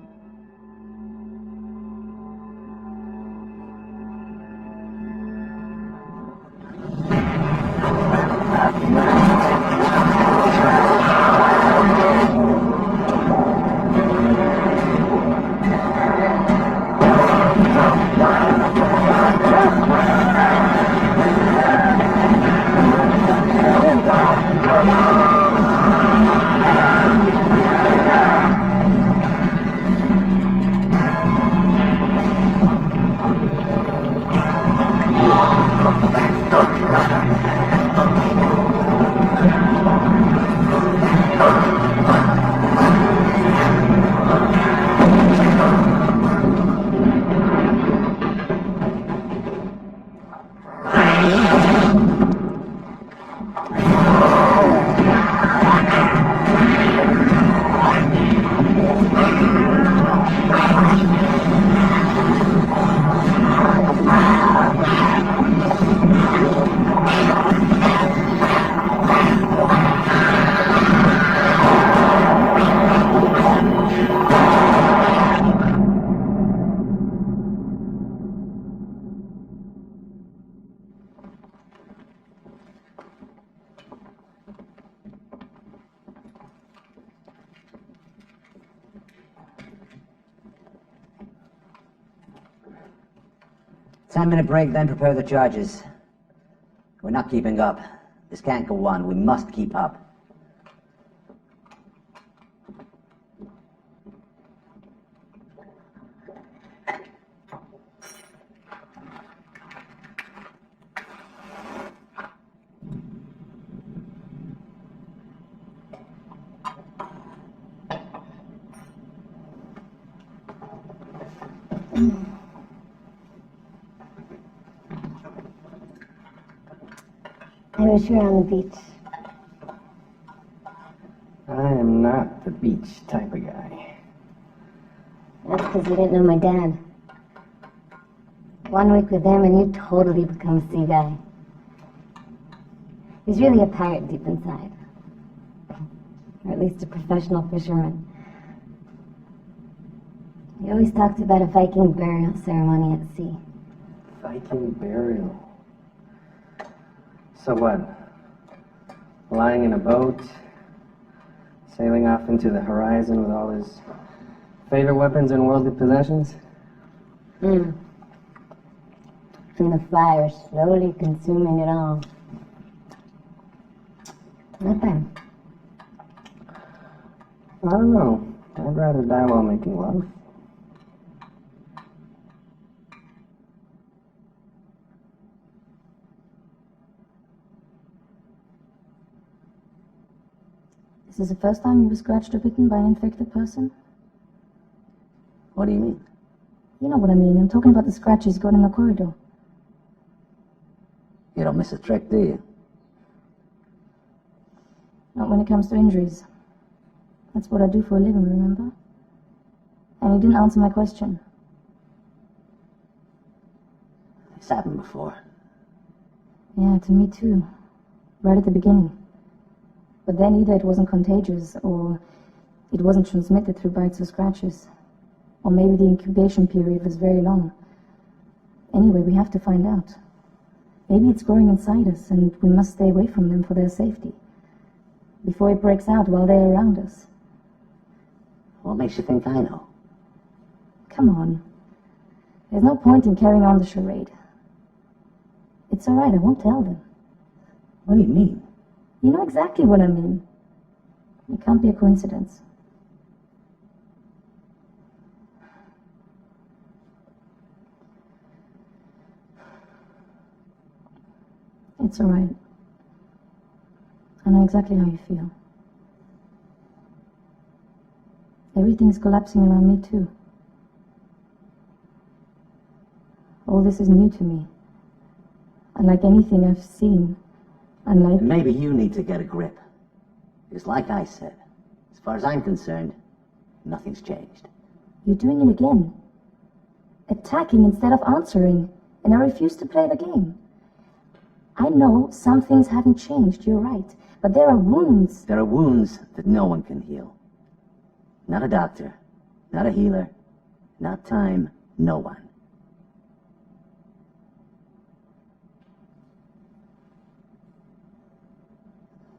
Ten-minute break, then prepare the charges. We're not keeping up. This can't go on. We must keep up. I wish we were on the beach. I am not the beach type of guy. That's because you didn't know my dad. 1 week with him and you totally become a sea guy. He's really a pirate deep inside. Or at least a professional fisherman. He always talked about a Viking burial ceremony at sea. Viking burial. So what? Lying in a boat, sailing off into the horizon with all his favorite weapons and worldly possessions? And the fire slowly consuming it all. Not bad. I don't know. I'd rather die while making love. Is this the first time you were scratched or bitten by an infected person? What do you mean? You know what I mean. I'm talking about the scratches you got in the corridor. You don't miss a trick, do you? Not when it comes to injuries. That's what I do for a living, remember? And you didn't answer my question. It's happened before. Yeah, to me too. Right at the beginning. But then either it wasn't contagious, or it wasn't transmitted through bites or scratches. Or maybe the incubation period was very long. Anyway, we have to find out. Maybe it's growing inside us, and we must stay away from them for their safety. Before it breaks out while they're around us. What makes you think I know? Come on. There's no point in carrying on the charade. It's all right, I won't tell them. What do you mean? You know exactly what I mean. It can't be a coincidence. It's alright. I know exactly how you feel. Everything's collapsing around me too. All this is new to me. Unlike anything I've seen. Unlike... Maybe you need to get a grip. Because like I said, as far as I'm concerned, nothing's changed. You're doing it again. Attacking instead of answering. And I refuse to play the game. I know some things haven't changed, you're right. But there are wounds. There are wounds that no one can heal. Not a doctor, not a healer, not time, no one.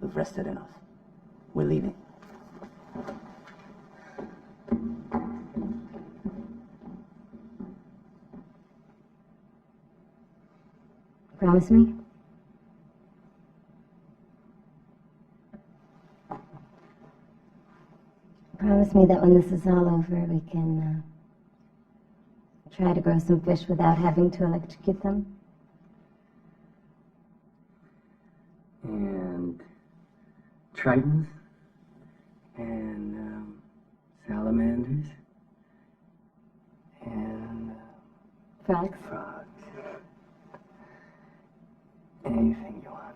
We've rested enough. We're leaving. Promise me? Promise me that when this is all over, we can try to grow some fish without having to electrocute them? And tritons and salamanders and Frogs? frogs. Anything you want.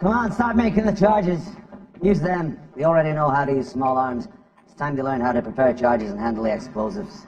Come on, start making the charges. Use them. We already know how to use small arms. It's time to learn how to prepare charges and handle the explosives.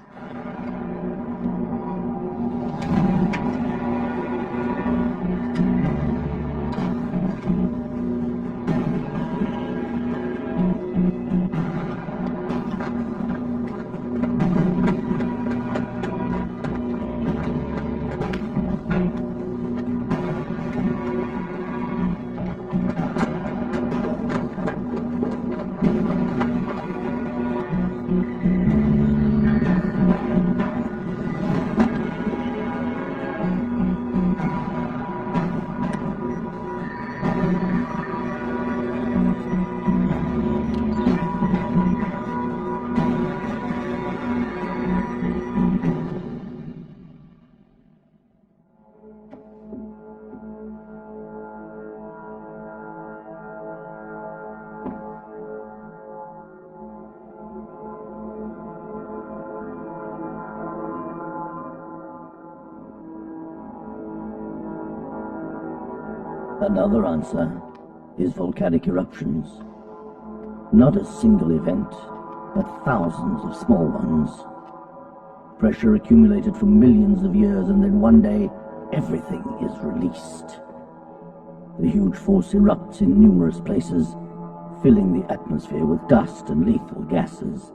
Another answer is volcanic eruptions. Not a single event, but thousands of small ones. Pressure accumulated for millions of years, and then one day, everything is released. The huge force erupts in numerous places, filling the atmosphere with dust and lethal gases,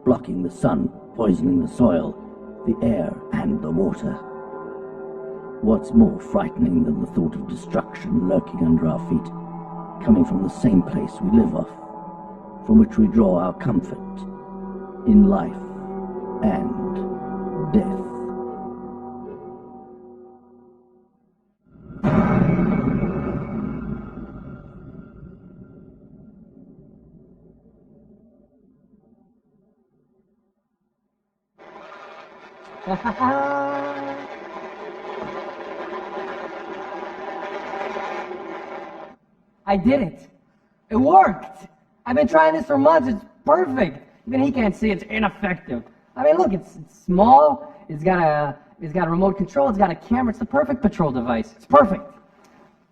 blocking the sun, poisoning the soil, the air, and the water. What's more frightening than the thought of destruction lurking under our feet, coming from the same place we live off, from which we draw our comfort in life and death. I did it. It worked. I've been trying this for months. It's perfect. Even he can't see it's ineffective. I mean, look, it's small. It's got a remote control. It's got a camera. It's the perfect patrol device. It's perfect.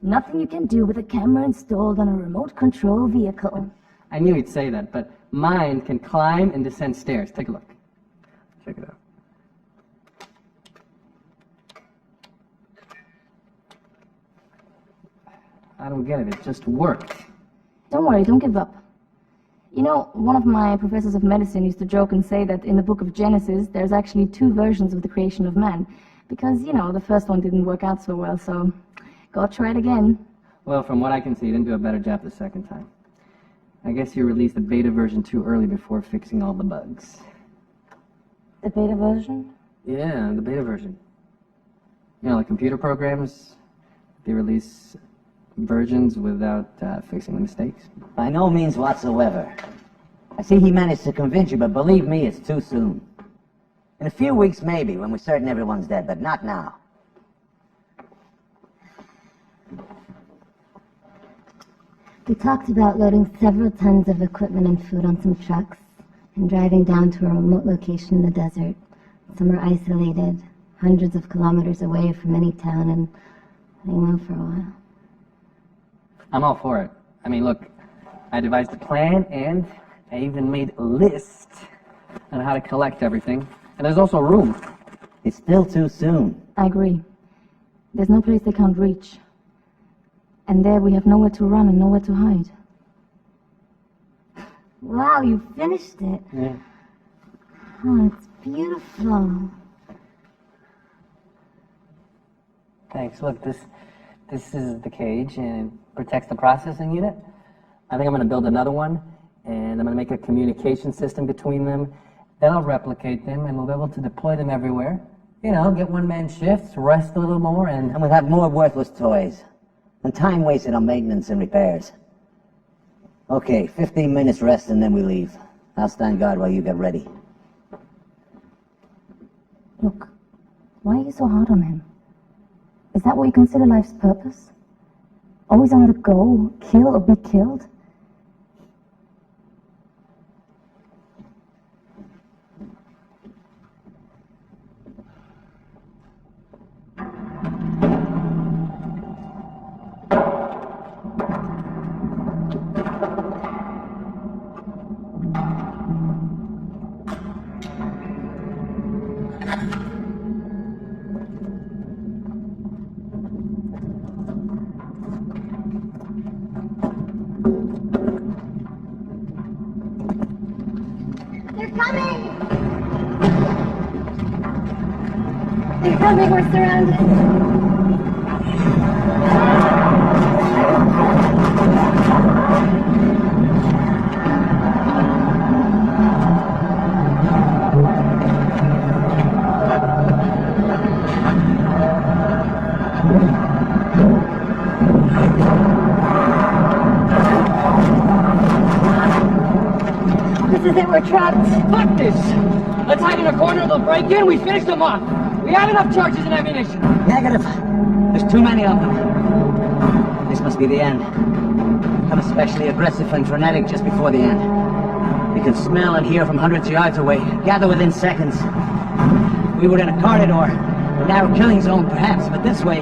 Nothing you can do with a camera installed on a remote control vehicle. I knew he'd say that, but mine can climb and descend stairs. Take a look. Check it out. I don't get it. It just worked. Don't worry, don't give up. You know, one of my professors of medicine used to joke and say that in the book of Genesis, there's actually 2 versions of the creation of man. Because, you know, the first one didn't work out so well, so go try it again. Well, from what I can see, you didn't do a better job the second time. I guess you released the beta version too early before fixing all the bugs. The beta version? Yeah, the beta version. You know, like computer programs, they release versions without fixing the mistakes. By no means whatsoever. I see he managed to convince you, but believe me, it's too soon. In a few weeks, maybe, when we're certain everyone's dead, but not now. We talked about loading several tons of equipment and food on some trucks and driving down to a remote location in the desert, somewhere isolated, hundreds of kilometers away from any town, and hang out for a while. I'm all for it. I mean, look, I devised a plan, and I even made a list on how to collect everything. And there's also room. It's still too soon. I agree. There's no place they can't reach. And there we have nowhere to run and nowhere to hide. Wow, you finished it. Yeah. Oh, it's beautiful. Thanks. Look, this is the cage, and it protects the processing unit. I think I'm going to build another one, and I'm going to make a communication system between them. Then I'll replicate them, and we'll be able to deploy them everywhere. You know, get one-man shifts, rest a little more, And we'll have more worthless toys. And time wasted on maintenance and repairs. Okay, 15 minutes rest and then we leave. I'll stand guard while you get ready. Look, why are you so hard on him? Is that what you consider life's purpose? Always on the go, kill or be killed? They're coming! They're coming, we're surrounded. This is it, we're trapped. Fuck this! Let's hide in a corner, they'll break in, we finish them off. We have enough charges and ammunition. Negative. There's too many of them. This must be the end. I'm especially aggressive and frenetic just before the end. You can smell and hear from hundreds of yards away. Gather within seconds. We were in a corridor, a narrow killing zone perhaps, but this way,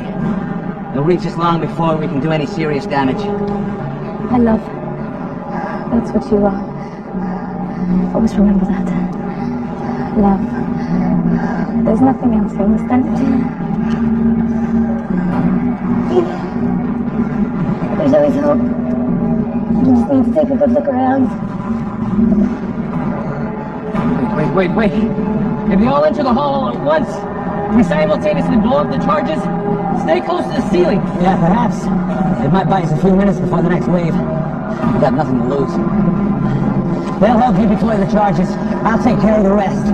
they'll reach us long before we can do any serious damage. I love. That's what you are. Always remember that. Love. There's nothing else, you understand? There's always hope. You just need to take a good look around. Wait. If we all enter the hall all at once, we simultaneously blow up the charges, stay close to the ceiling. Yeah, perhaps. It might buy us a few minutes before the next wave. We've got nothing to lose. They'll help you deploy the charges. I'll take care of the rest.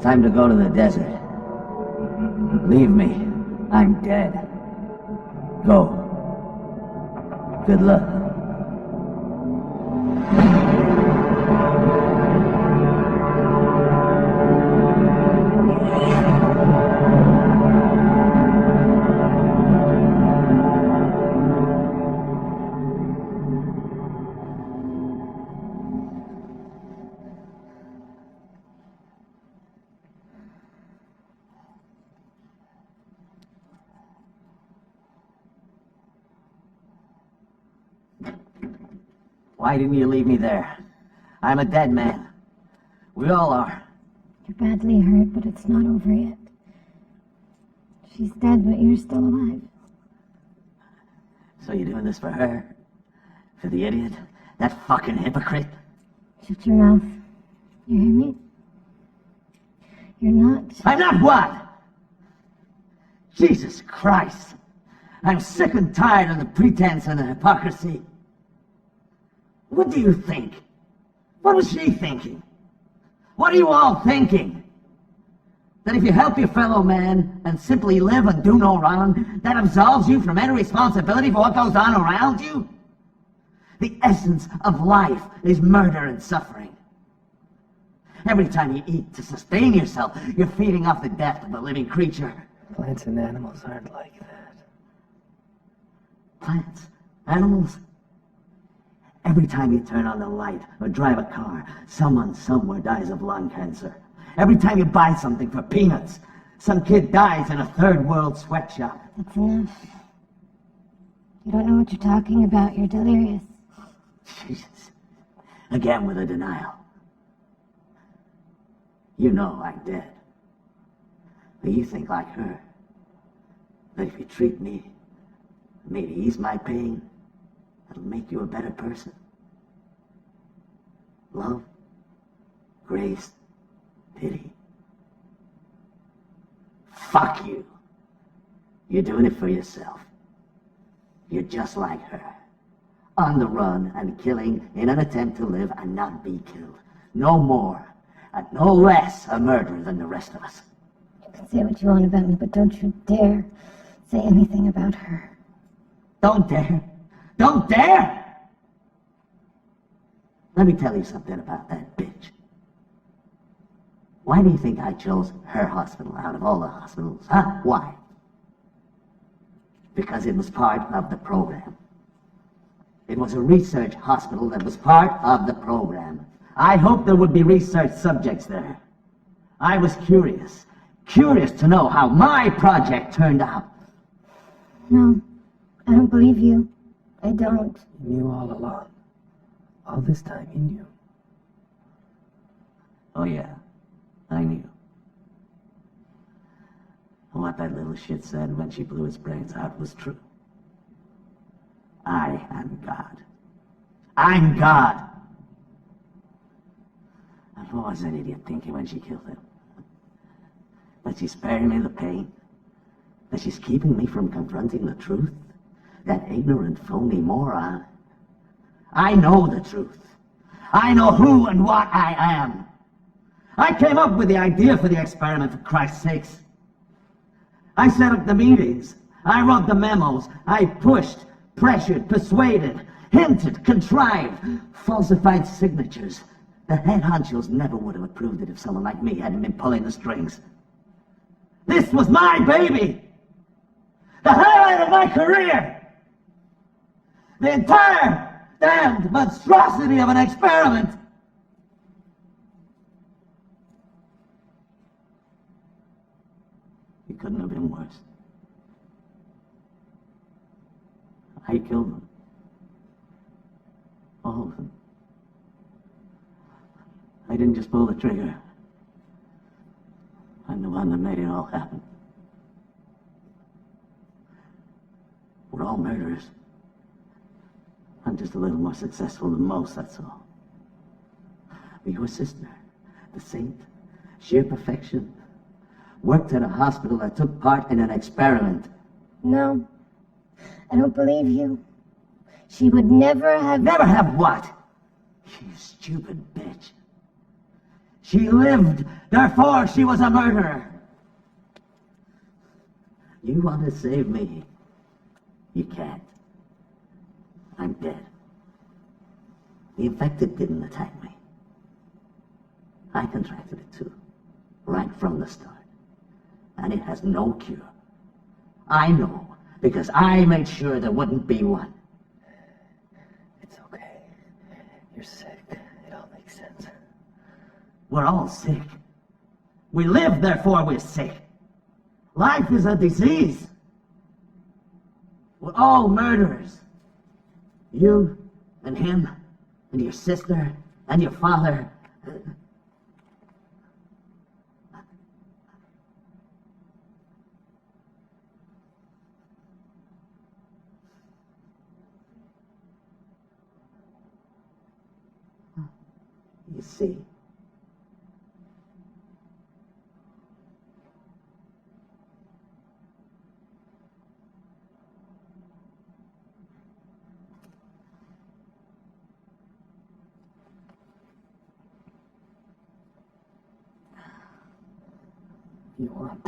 time to go to the desert. Leave me. I'm dead. Go. Good luck. Why didn't you leave me there? I'm a dead man. We all are. You're badly hurt, but it's not over yet. She's dead, but you're still alive. So you're doing this for her? For the idiot? That fucking hypocrite? Shut your mouth. You hear me? You're not... I'm not what? Jesus Christ. I'm sick and tired of the pretense and the hypocrisy. What do you think? What was she thinking? What are you all thinking? That if you help your fellow man and simply live and do no wrong, that absolves you from any responsibility for what goes on around you? The essence of life is murder and suffering. Every time you eat to sustain yourself, you're feeding off the death of a living creature. Plants and animals aren't like that. Plants, animals. Every time you turn on the light or drive a car, someone somewhere dies of lung cancer. Every time you buy something for peanuts, some kid dies in a third world sweatshop. That's enough. You don't know what you're talking about. You're delirious. Jesus. Again with a denial. You know I'm dead. But you think like her. That if you treat me, maybe ease my pain, it'll make you a better person. Love, grace, pity. Fuck you. You're doing it for yourself. You're just like her. On the run and killing in an attempt to live and not be killed. No more and no less a murderer than the rest of us. You can say what you want about me, but don't you dare say anything about her. Don't dare. Don't dare! Let me tell you something about that bitch. Why do you think I chose her hospital out of all the hospitals, huh? Why? Because it was part of the program. It was a research hospital that was part of the program. I hoped there would be research subjects there. I was curious to know how my project turned out. No, I don't believe you. I don't. You knew all along. All this time you knew. Oh yeah, I knew. And what that little shit said when she blew his brains out was true. I am God. I'm God! And what was that idiot thinking when she killed him? That she's sparing me the pain? That she's keeping me from confronting the truth? That ignorant, phony moron? I know the truth. I know who and what I am. I came up with the idea for the experiment, for Christ's sakes. I set up the meetings. I wrote the memos. I pushed, pressured, persuaded, hinted, contrived, falsified signatures. The head honchos never would have approved it if someone like me hadn't been pulling the strings. This was my baby! The highlight of my career! The entire damned monstrosity of an experiment! It couldn't have been worse. I killed them. All of them. I didn't just pull the trigger. I'm the one that made it all happen. We're all murderers. I'm just a little more successful than most, that's all. But your sister, the saint, sheer perfection, worked at a hospital that took part in an experiment. No, I don't believe you. She would never have... Never have what? You stupid bitch. She lived, therefore she was a murderer. You want to save me? You can't. I'm dead. The infected didn't attack me. I contracted it too, right from the start. And it has no cure. I know, because I made sure there wouldn't be one. It's okay. You're sick. It all makes sense. We're all sick. We live, therefore we're sick. Life is a disease. We're all murderers. You and him and your sister and your father. You see, You want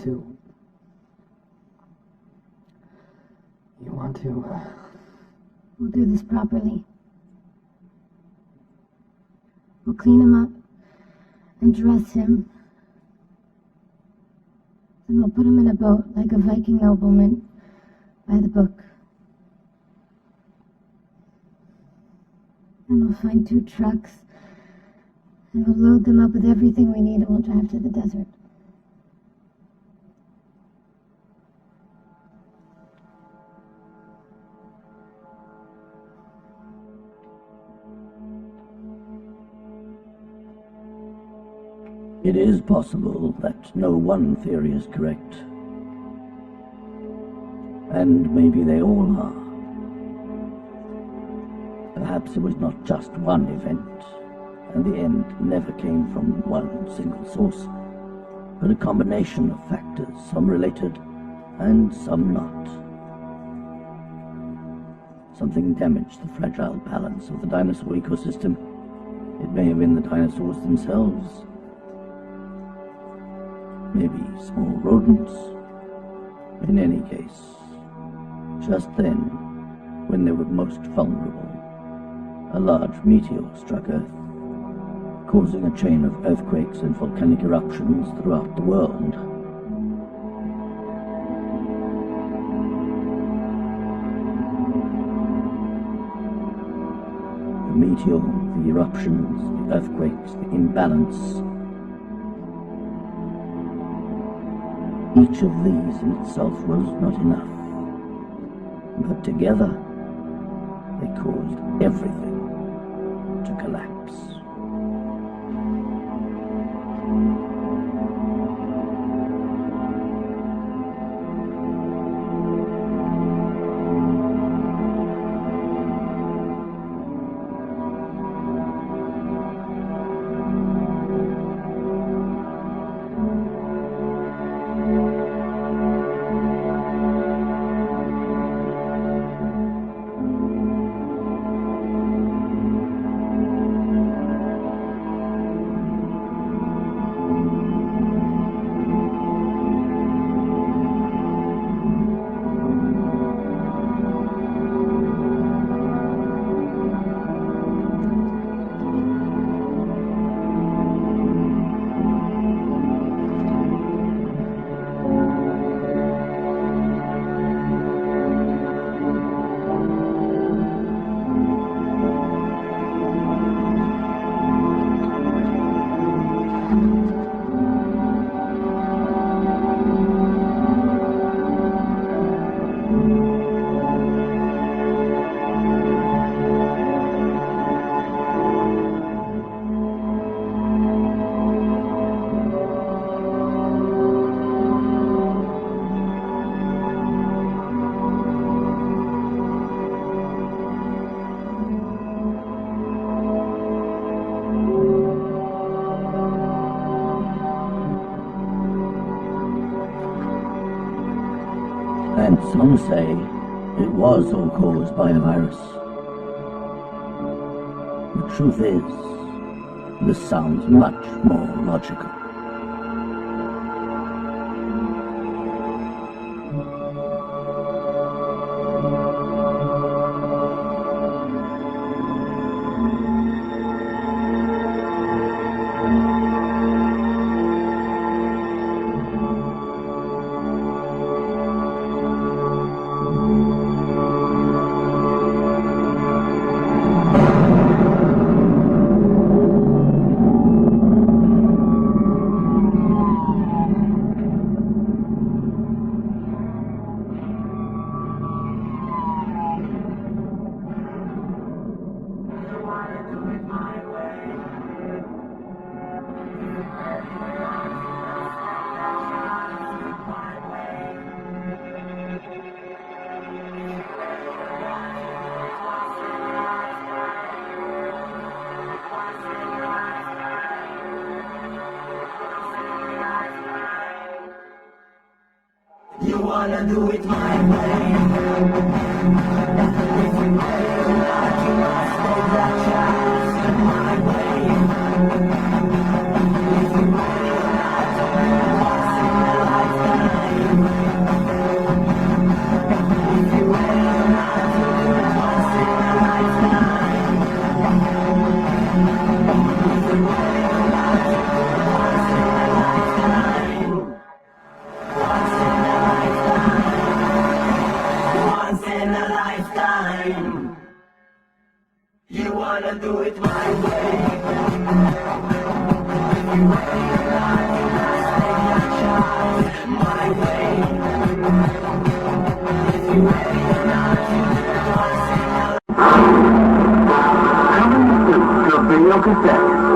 to, We'll do this properly. We'll clean him up and dress him. Then we'll put him in a boat like a Viking nobleman by the book. Then we'll find 2 trucks and we'll load them up with everything we need and we'll drive to the desert. It is possible that no one theory is correct. And maybe they all are. Perhaps it was not just one event, and the end never came from one single source, but a combination of factors, some related and some not. Something damaged the fragile balance of the dinosaur ecosystem. It may have been the dinosaurs themselves. Maybe small rodents. In any case, just then, when they were most vulnerable, a large meteor struck Earth, causing a chain of earthquakes and volcanic eruptions throughout the world. The meteor, the eruptions, the earthquakes, the imbalance. Each of these in itself was not enough, but together they caused everything to collapse. And some say it was all caused by a virus. The truth is, This sounds much more logical. You wanna do it my way. If you feel like you must take that chance my way. If you feel like once in a lifetime. If you feel like to do it once in a lifetime. If you feel like to do it once in a lifetime. Once in a once in a lifetime. You wanna do it my way. If you ready or not, you must take that chance my way. If you ready or not, you do it once in a lifetime. Coming soon to video cassette.